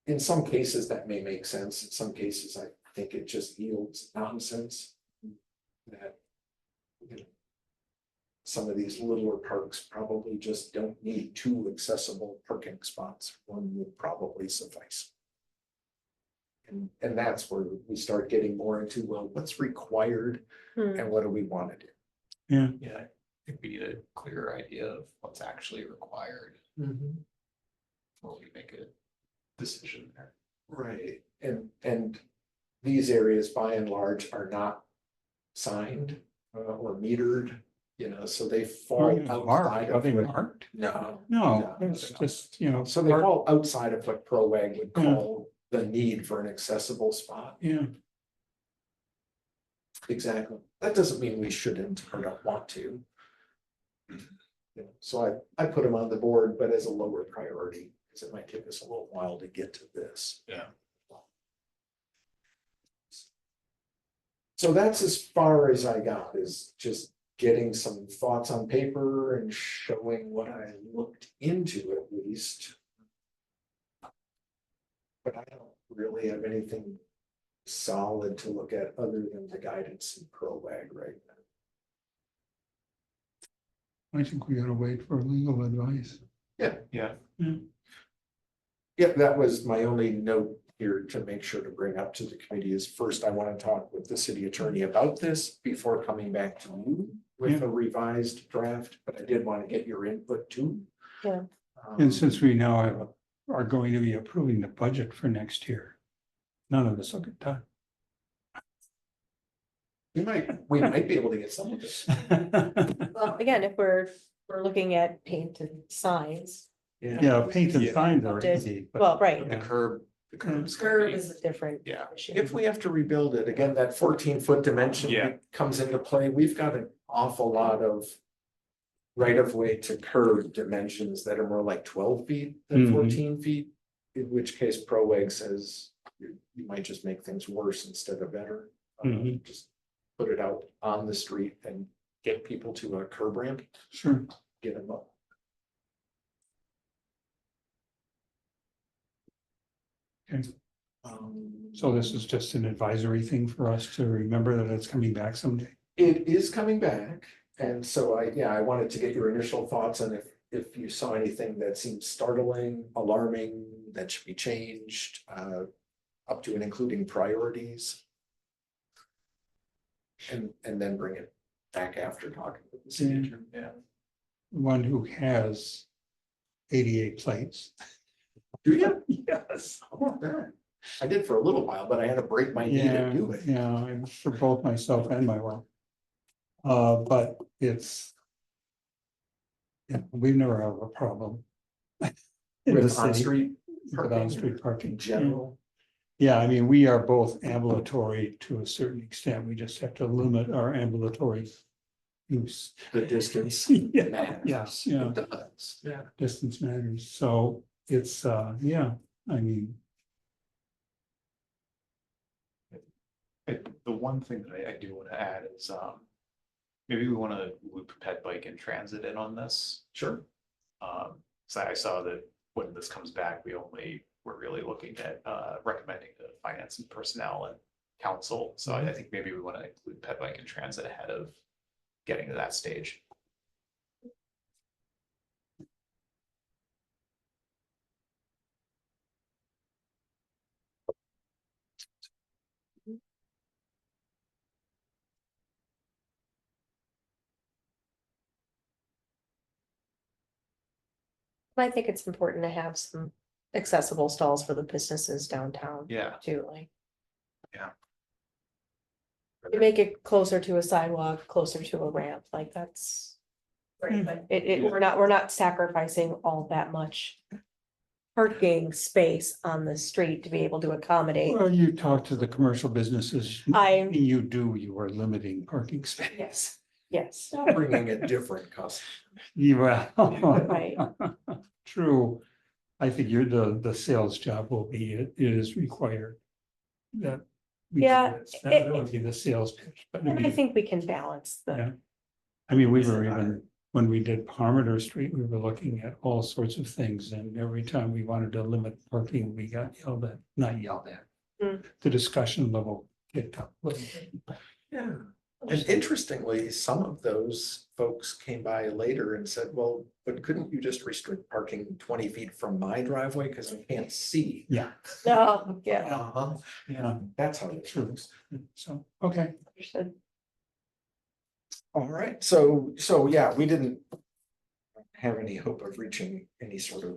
In some cases, that may make sense. In some cases, I think it just yields nonsense. That, you know, some of these littler parks probably just don't need 2 accessible parking spots. 1 would probably suffice. And that's where we start getting more into, well, what's required and what do we want to do? Yeah, I think we need a clearer idea of what's actually required before we make a decision there. Right, and these areas by and large are not signed or metered, you know, so they fall outside Marked, are of they what. marked? No, No, No, it's no. just, you know. so they park- fall outside of what ProAg would Yeah. call the need for an accessible spot. Yeah, Exactly. That doesn't mean we shouldn't or don't want to. You know, so I put them on the board, but as a lower priority, because it might take us a little while to get to this. Yeah. So that's as far as I got, is just getting some thoughts on paper and showing what I looked into at least. But I don't really have anything solid to look at other than the guidance in ProAg right now. I think we gotta wait for legal advice. Yeah, Yeah, that was my only note here to make sure to bring up to the committee is first, I want to talk with the city attorney about this before coming back to you with a revised draft, but I did want to get your input too. Yeah. And since we now are going to be approving the budget for next year, none of this will get done. We might be able to get some of this. Well, again, if we're looking at paint and signs, Yeah, paint and Yeah. signs are easy, but well, right. The curb. The curb's gonna Curb be- is a different. Yeah. issue. If we have to rebuild it, again, that 14-foot dimension Yeah. comes into play. We've got an awful lot of right of way to curb dimensions that are more like 12 feet than Mhm. 14 feet. In which case ProWeg says you might just make things worse instead of better. Mhm. Just put it out on the street and get people to a curb ramp, sure. get them up. Okay. Um, So this is just an advisory thing for us to remember that it's coming back someday. It is coming back, and so I wanted to get your initial thoughts on if you saw anything that seemed startling, alarming, that should be changed, up to and including priorities. And then bring it back after talking with the city attorney. Yeah. One who has 88 plates. Do you? Yes. How about that? I did for a little while, but I had to break my knee Yeah, to do it. yeah, for both myself and my wife. But it's. Yeah, we've never had a problem. in the With city on-street With parking on-street parking. in general. Yeah, I mean, we are both ambulatory to a certain extent. We just have to limit our ambulatory use. The distance. Yeah, matters. yes, yeah, It does, yeah. distance matters. So it's, yeah, I mean, The one thing that I do want to add is, maybe we want to loop ped bike and transit in on this. Sure. So I saw that when this comes back, we're really looking at, recommending to finance and personnel and council. So I think maybe we want to include ped bike and transit ahead of getting to that stage. I think it's important to have some accessible stalls for the businesses downtown Yeah. too, like. Yeah. You make it closer to a sidewalk, closer to a ramp, like that's. Right, but we're not sacrificing all that much. Parking space on the street to be able to accommodate. well, you talk to the commercial businesses. You are limiting parking space. Yes, yes, Bringing a different customer. Right. True. I think the sales job will be, it is required. That. we do Yeah, this. That would be the sales pitch, but it'd and I be- think we can balance Yeah. the, I mean, we were even, when we did Parmenter Street, we were looking at all sorts of things, and every time we wanted to limit parking, we got yelled at, not yelled at. Hmm. The discussion level kicked up. a little bit. Yeah. And interestingly, some of those folks came by later and said, well, but couldn't you just restrict parking 20 feet from my driveway? Because I can't see. Yeah, no, yeah, Uh-huh. yeah, That's how it true. works. So, okay, understood. All right, so yeah, we didn't have any hope of reaching any sort of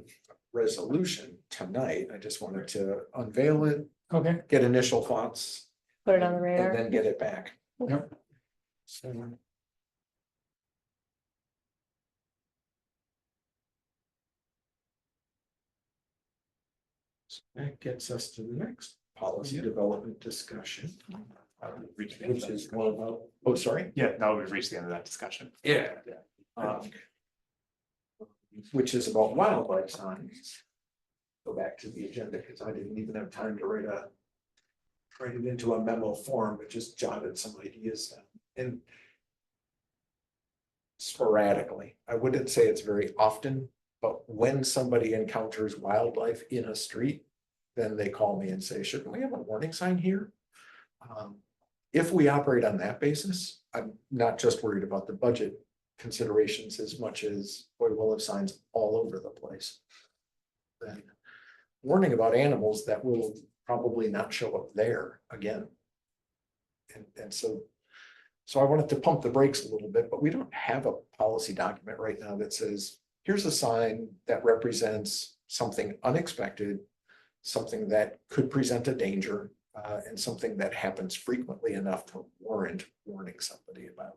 resolution tonight. I just wanted to unveil it, okay, get initial thoughts. Put it on the And radar. then get it back. yep. So. So that gets us to the next policy development discussion, which is more about, oh, sorry. Yeah, now we've reached the end of that discussion. Yeah. Which is about wildlife signs. Go back to the agenda, because I didn't even have time to write it into a memo form, but just jotted some ideas down. And sporadically, I wouldn't say it's very often, but when somebody encounters wildlife in a street, then they call me and say, shouldn't we have a warning sign here? If we operate on that basis, I'm not just worried about the budget considerations as much as, boy, we'll have signs all over the place. Then warning about animals that will probably not show up there again. And so I wanted to pump the brakes a little bit, but we don't have a policy document right now that says, here's a sign that represents something unexpected, something that could present a danger, and something that happens frequently enough to warrant warning somebody about.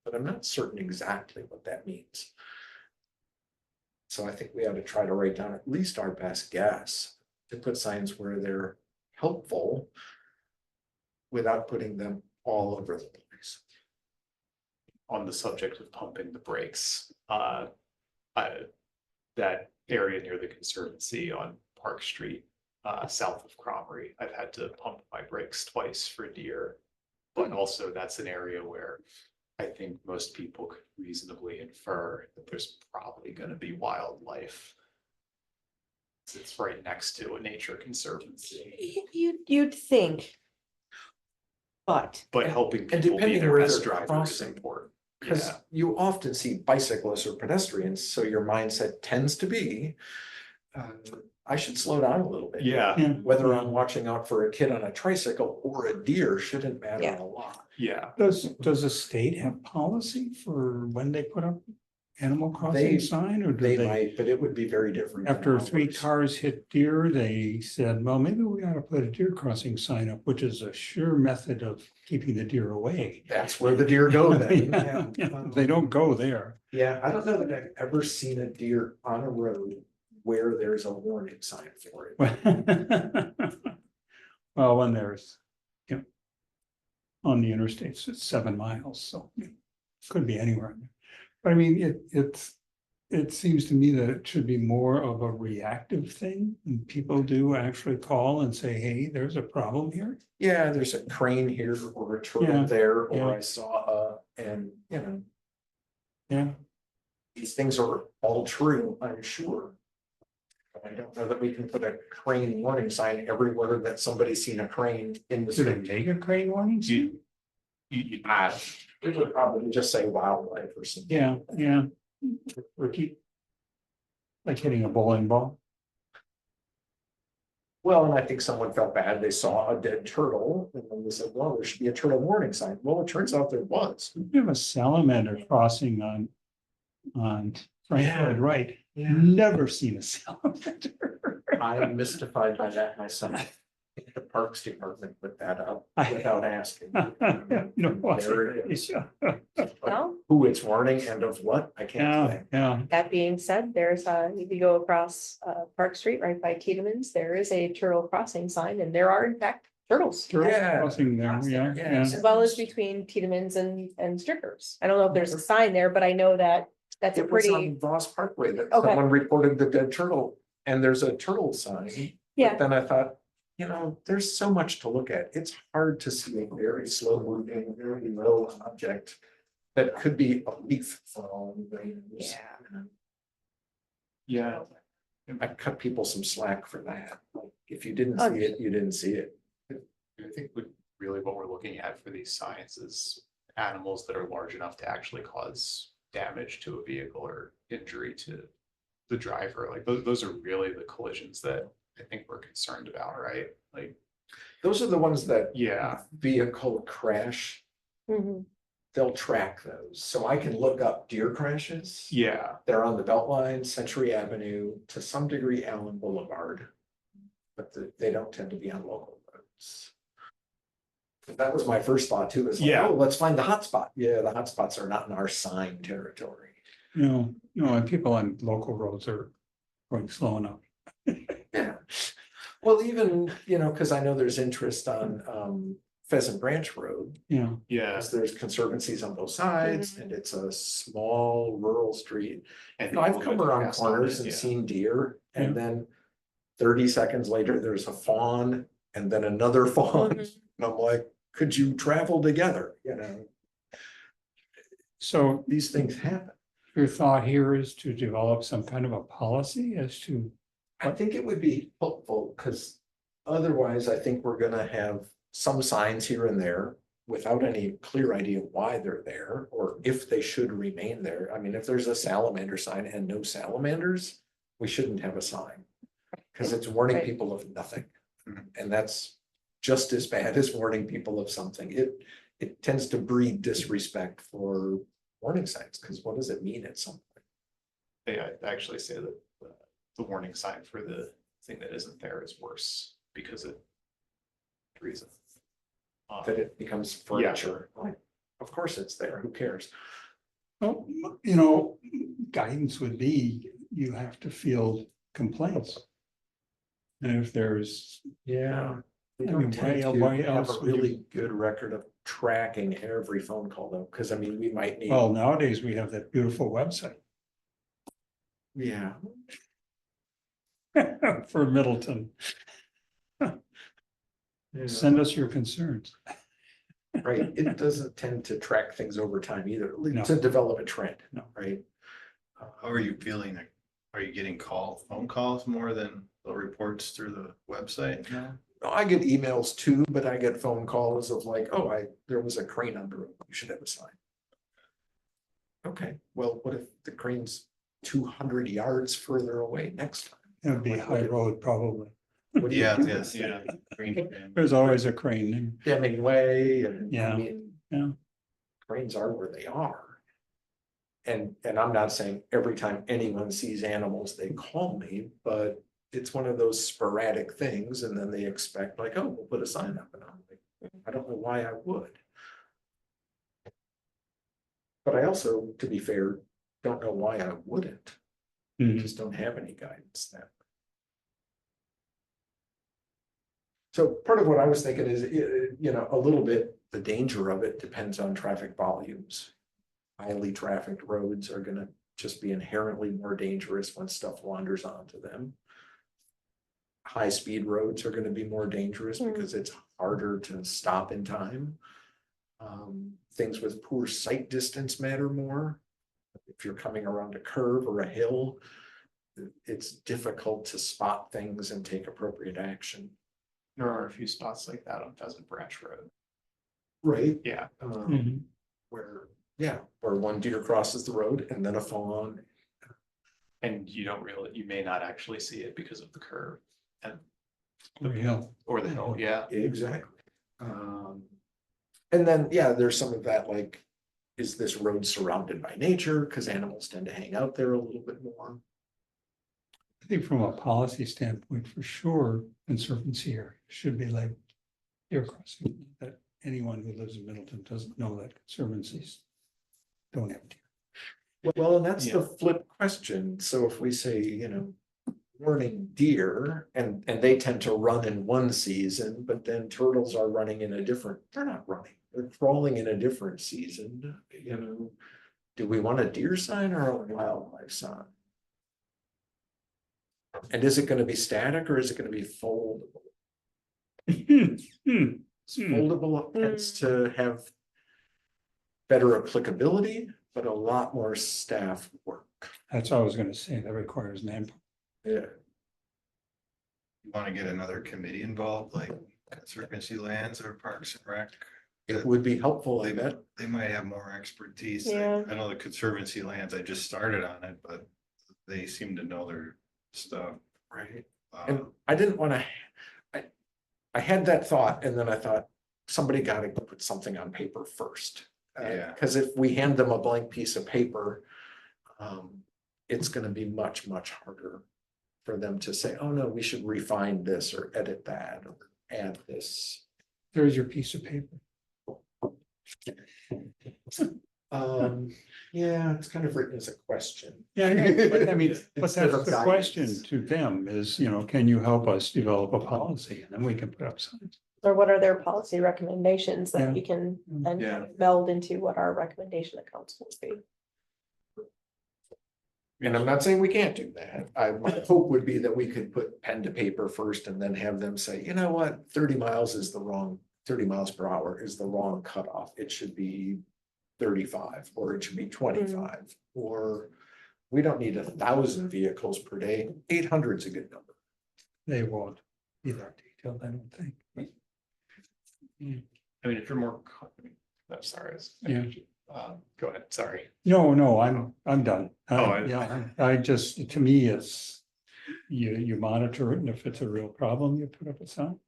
But I'm not certain exactly what that means. So I think we ought to try to write down at least our best guess to put signs where they're helpful without putting them all over the place. On the subject of pumping the brakes, that area near the Conservancy on Park Street, south of Cromery, I've had to pump my brakes twice for deer. But also that's an area where I think most people could reasonably infer that there's probably gonna be wildlife. It's right next to a nature conservancy, You'd think. But. but helping And people be depending their where best they're driver is crossing, important. because Yeah, you often see bicyclists or pedestrians, so your mindset tends to be, I should slow down a little bit. yeah, Yeah. Whether I'm watching out for a kid on a tricycle or a deer shouldn't matter Yeah. a lot. yeah. Does the state have policy for when they put up animal They- crossing sign, or do They they? might, but it would be very different. than After 3 ours. cars hit deer, they said, well, maybe we ought to put a deer crossing sign up, which is a sure method of keeping the deer away. That's where the deer go then. Yeah, Yeah. they don't go there. Yeah, I don't know that I've ever seen a deer on a road where there's a warning sign for it. Well, when there's, on the interstates, it's 7 miles, so could be anywhere. But I mean, it seems to me that it should be more of a reactive thing, and people do actually call and say, hey, there's a problem here. Yeah, there's a crane here or a turtle Yeah, there, or yeah. I saw and Yeah, these things are all true, I'm sure. But I don't know that we can put a crane warning sign everywhere that somebody's seen a crane in the do they street. make a crane warning? sign? It would probably just say wildlife or something. Yeah. Or keep. Like hitting a bowling ball. Well, and I think someone felt bad. They saw a dead turtle and then they said, well, there should be a turtle warning sign. Well, it turns out there was. We have a salamander crossing on Frank Yeah. Lloyd Wright. Yeah. Never seen a salamander. I'm mystified by that myself. The Parks Department put that up without asking. No, There it is. Well, Who it's warning and of what, I can't Yeah, say. yeah. that being said, there's if you go across Park Street right by Tiedemann's, there is a turtle crossing sign and there are in fact turtles. Yeah. Crossing there, yeah, Yeah. yeah. As well as between Tiedemann's and Strickers. I don't know if there's a sign there, but I know that that's a It was pretty, on Voss Parkway that Okay. someone reported the dead turtle and there's a turtle sign. yeah, But then I thought, there's so much to look at. It's hard to see a very slow moving, very low object that could be a leaf for all we know. Yeah, I cut people some slack for that. Like, if you didn't Oh, see it, you didn't see it. I think really what we're looking at for these signs is animals that are large enough to actually cause damage to a vehicle or injury to the driver. Like those are really the collisions that I think we're concerned about, right? Like, Those are the ones that yeah, vehicle crash, mhm. they'll track those. So I can look up deer crashes. yeah, They're on the Beltline, Century Avenue, to some degree Allen Boulevard. But they don't tend to be on local roads. That was my first thought too, is like, Yeah. oh, let's find the hotspot. Yeah, the hotspots are not in our sign territory. And people on local roads are going slow enough. Yeah. Well, even, because I know there's interest on Pheasant Branch Road, Yeah, yeah. because there's conservancies on both sides and it's a small rural street. And I've people come go around fast on corners it, and yeah. seen deer and Yeah. then 30 seconds later, there's a fawn and then another fawn. Mhm. And I'm like, could you travel together? so These things happen. your thought here is to develop some kind of a policy as to, I think it would be helpful because otherwise I think we're gonna have some signs here and there without any clear idea why they're there or if they should remain there. I mean, if there's a salamander sign and no salamanders, we shouldn't have a sign. Because it's warning Right. people of nothing. And that's just as bad as warning people of something. It tends to breed disrespect for warning signs, because what does it mean at some point? They actually say that the warning sign for the thing that isn't there is worse because it reason. Uh, That it becomes furniture. Like, of course it's there, who cares? Well, guidance would be, you have to field complaints. And if there's, Yeah. We I mean, don't tend why to have else a would you- really good record of tracking every phone call though, because I mean, we might need. well, nowadays we have that beautiful website Yeah, for Middleton. Send us your concerns. right. It doesn't tend to track things over time either, No. to develop a trend, No. right? How are you feeling? Are you getting phone calls more than the reports through the website now? I get emails too, but I get phone calls of like, oh, there was a crane under it, you should have a sign. Okay, well, what if the crane's 200 yards further away next time? It would be High Road probably. What do you Yeah, do? yes, yeah. There's always a crane Hemingway and I Yeah, mean. yeah. Cranes are where they are. And I'm not saying every time anyone sees animals, they call me, but it's one of those sporadic things, and then they expect like, oh, we'll put a sign up, and I'm like, I don't know why I would. But I also, to be fair, don't know why I wouldn't. I Mhm. just don't have any guidance there. So part of what I was thinking is, a little bit, the danger of it depends on traffic volumes. Highly trafficked roads are gonna just be inherently more dangerous when stuff wanders onto them. High-speed roads are gonna be more dangerous because it's harder to stop in time. Things with poor sight distance matter more. If you're coming around a curve or a hill, it's difficult to spot things and take appropriate action. There are a few spots like that on Pheasant Branch Road. Right. Yeah. Mhm. Where one deer crosses the road and then a fawn. And you may not actually see it because of the curve and, Or hill. or the hill, yeah. Exactly. And then, there's some of that, like, is this road surrounded by nature? Because animals tend to hang out there a little bit more. I think from a policy standpoint, for sure, conservancy area should be like deer crossing, that anyone who lives in Middleton doesn't know that conservancies don't have deer. Well, and that's the flip question. So if we say, warning deer, and they tend to run in one season, but then turtles are running in they're not running, they're crawling in a different season, do we want a deer sign or a wildlife sign? And is it gonna be static or is it gonna be foldable? Foldable tends to have better applicability, but a lot more staff work. That's what I was gonna say, that requires manpower. Yeah. You want to get another committee involved, like Conservancy Lands or Parks and Rec? It would be helpful, I They bet. they might have more expertise. Yeah. I know the Conservancy Lands, I just started on it, but they seem to know their stuff. Right. And I didn't wanna, I had that thought and then I thought, somebody gotta put something on paper first. Yeah. Cause if we hand them a blank piece of paper, it's gonna be much, much harder for them to say, oh no, we should refine this or edit that or add this. There's your piece of paper. Yeah, it's kind of written as a question. Yeah, but I mean, but Instead that's of the guidance. question to them is, can you help us develop a policy? And then we can put up signs. Or what are their policy recommendations Yeah. that we can then Yeah. meld into what our recommendation to council would be? And I'm not saying we can't do that. My hope would be that we could put pen to paper first and then have them say, you know what, 30 miles per hour is the wrong cutoff. It should be 35, or it should be 25, or we don't need 1,000 vehicles per day. 800 is a good number. They won't be that detailed, I don't think. I mean, if you're more, I'm sorry. Yeah. Go ahead, sorry. No, I'm done. Oh, Yeah, I just, to me, it's, you monitor it, and if it's a real problem, you put up a sign.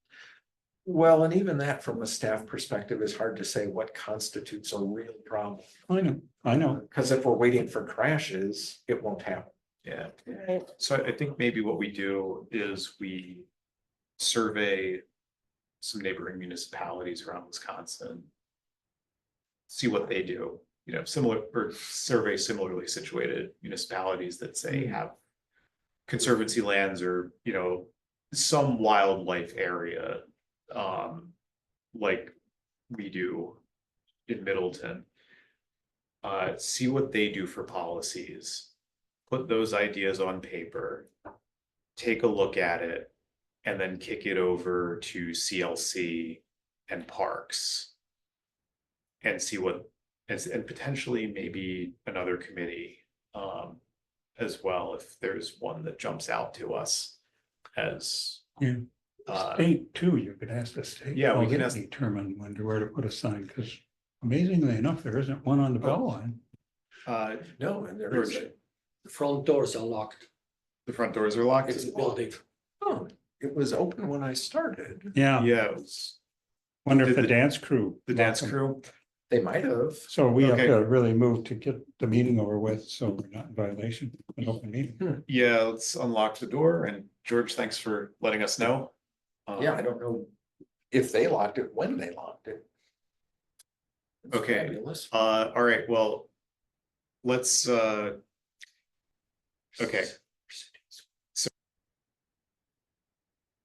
Well, and even that from a staff perspective is hard to say what constitutes a real problem. I know. Because if we're waiting for crashes, it won't happen. Yeah. Right. So I think maybe what we do is we survey some neighboring municipalities around Wisconsin. See what they do, similar or survey similarly situated municipalities that say have conservancy lands or, some wildlife area, like we do in Middleton. See what they do for policies, put those ideas on paper, take a look at it, and then kick it over to CLC and parks. And see what, and potentially maybe another committee as well, if there's one that jumps out to us as. Yeah. Uh, State too, you could ask the state. Yeah, we how can they ask- Determine where to put a sign, because amazingly enough, there isn't one on the bell line. No, and there is, George, The front doors are locked. the front doors are locked. It's a building. oh, it was open when I started. Yeah, Yeah, it was wonder if Did the dance crew. the dance crew. They might have. So we have Okay. to really move to get the meeting over with, so we're not in violation, of an open meeting. Yeah, let's unlock the door, and George, thanks for letting us know. Yeah, I don't know if they locked it, when they locked it. Okay. Fabulous. All right, well, let's, okay,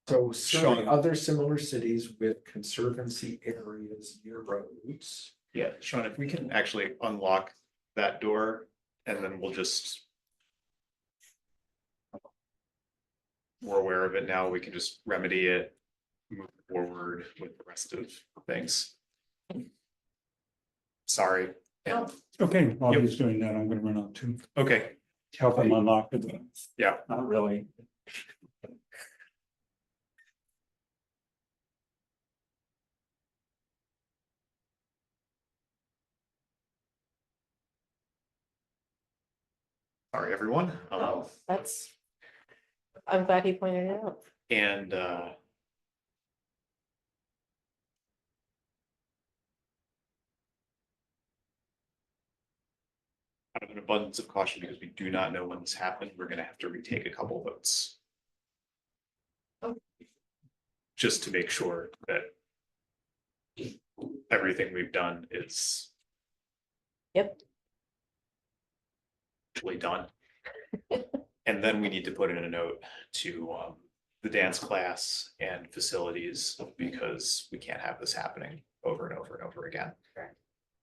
So Sean. serving other similar cities with conservancy areas near roads. yeah, Sean, if we can actually unlock that door, and then we'll just. We're aware of it now, we can just remedy it, move forward with the rest of things. Sorry, and, Okay, while Yep. he's doing that, I'm gonna run out too, okay, help him unlock it. yeah. Not really. Sorry, everyone. That's, I'm glad he pointed it out. And out of an abundance of caution, because we do not know when this happened, we're gonna have to retake a couple votes. Just to make sure that everything we've done is Yep. actually done. And then we need to put in a note to the dance class and facilities, because we can't have this happening over and over and over again.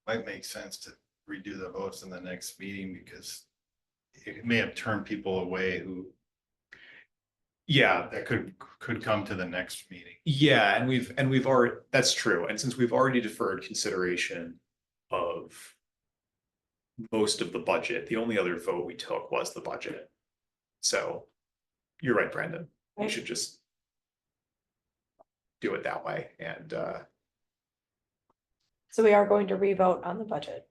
Might make sense to redo the votes in the next meeting because it may have turned people away who Yeah, that could come to the next meeting. yeah, and we've already, that's true, and since we've already deferred consideration of most of the budget, the only other vote we took was the budget. So you're right, Brandon, we Right. should just do it that way, and So we are going to revote on the budget.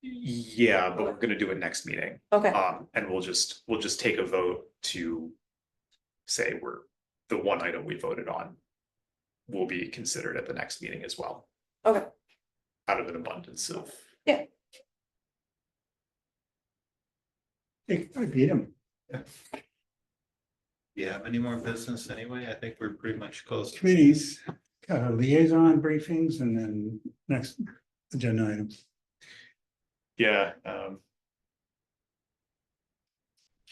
yeah, but we're gonna do it next meeting. Okay, And we'll just take a vote to say the one item we voted on will be considered at the next meeting as well, okay, out of an abundance of. yeah. Hey, I beat him. You have any more business anyway? I think we're pretty much close. Committees, liaison briefings, and then next agenda items. Yeah,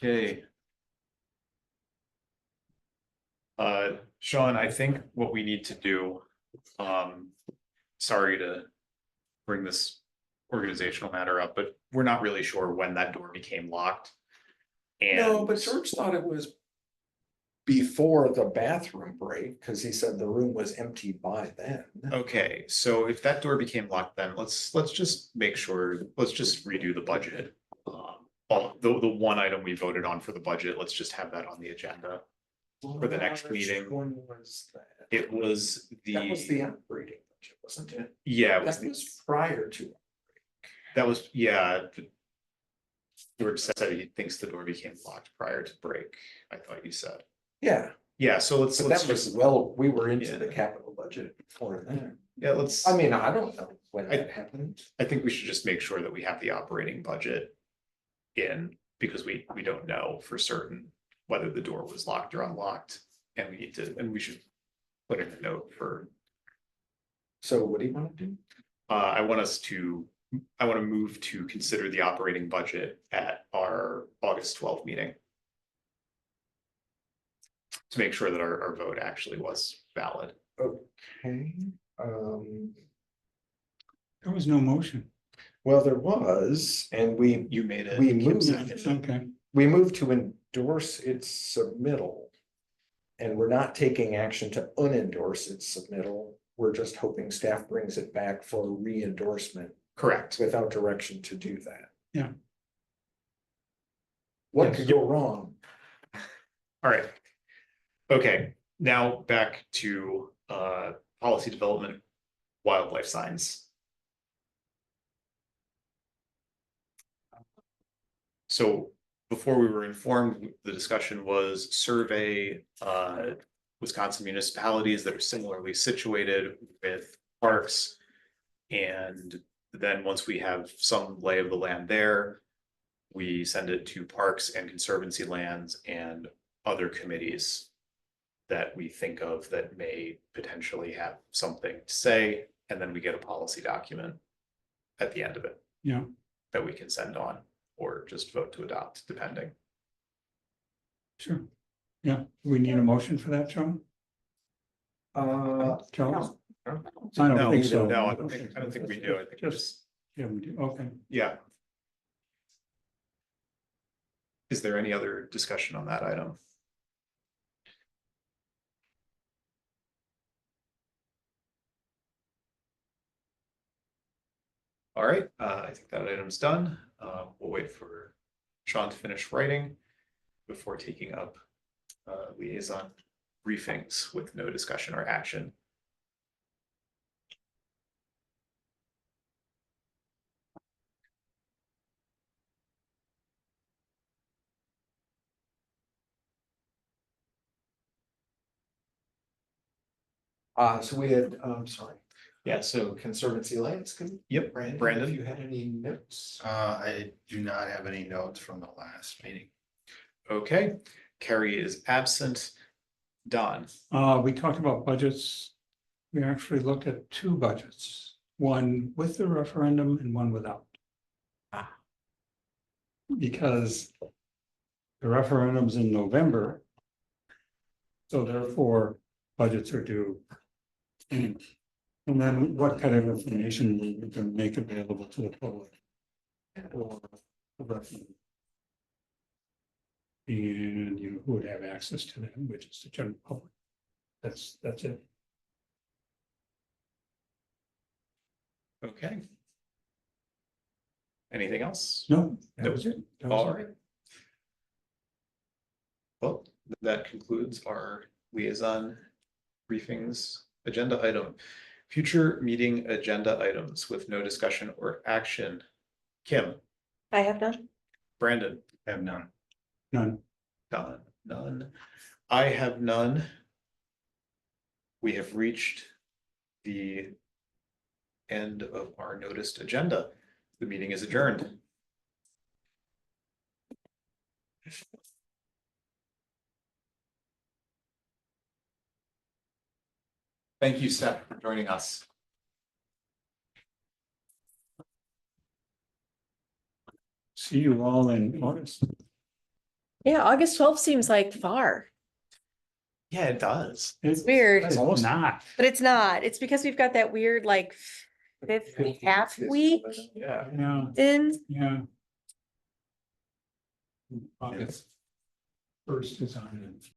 okay. Sean, I think what we need to do, sorry to bring this organizational matter up, but we're not really sure when that door became locked. No, And but George thought it was before the bathroom break, because he said the room was empty by then. okay, so if that door became locked, then let's just make sure, let's just redo the budget. The one item we voted on for the budget, let's just have that on the agenda. For the next Which meeting. one was that? It was That was the, the operating budget, wasn't it? yeah, it was That was prior to. that was, yeah. George said he thinks the door became locked prior to break, I thought you said. Yeah, Yeah, so let's but that was, just, well, we were into Yeah. the capital budget before then. yeah, let's, I mean, I don't know when that happened. I think we should just make sure that we have the operating budget in, because we don't know for certain whether the door was locked or unlocked. And we need to, and we should put in a note for, So what do you want to do? I want to move to consider the operating budget at our August 12th meeting. To make sure that our vote actually was valid. Okay, There was no motion. well, there was, and You made it. We Kim moved. seconded. Okay, we moved to endorse its submittal. And we're not taking action to unendorse its submittal. We're just hoping staff brings it back for re-endorsement Correct. without direction to do that. Yeah. What Yes. could go wrong? All right. Okay, now back to policy development, wildlife signs. So before we were informed, the discussion was survey Wisconsin municipalities that are similarly situated with parks. And then once we have some lay of the land there, we send it to parks and conservancy lands and other committees that we think of that may potentially have something to say, and then we get a policy document at the end of it yeah, that we can send on or just vote to adopt, depending. sure. Yeah, we need a motion for that, John? Charles? I don't No, think so. no, I don't think we do. I think just, Yeah, we do, okay. yeah. Is there any other discussion on that item? All right, I think that item's done. We'll wait for Sean to finish writing before taking up liaison briefings with no discussion or action. So we had, sorry, Yeah, so, Conservancy Lands. yep, Brandon, Brandon. if you had any notes? I do not have any notes from the last meeting. Okay, Carrie is absent. Don, We talked about budgets. We actually looked at two budgets, one with the referendum and one without. Because the referendum's in November. So therefore, budgets are due. And then what kind of information we can make available to the public? Or the referendum. And you know, who would have access to them, which is the general public. That's it. okay. Anything else? No, that was it. That was All it. right. Well, that concludes our liaison briefings agenda item. Future meeting agenda items with no discussion or action. Kim, I have none. Brandon, I have none. None. Don, none. I have none. We have reached the end of our noticed agenda. The meeting is adjourned. Thank you, Steph, for joining us. See you all in August. Yeah, August 12th seems like far, Yeah, it does. It's weird. It's almost- not. but it's not. It's because we've got that weird like fifth half week Yeah. Yeah, in. yeah. August 1st is on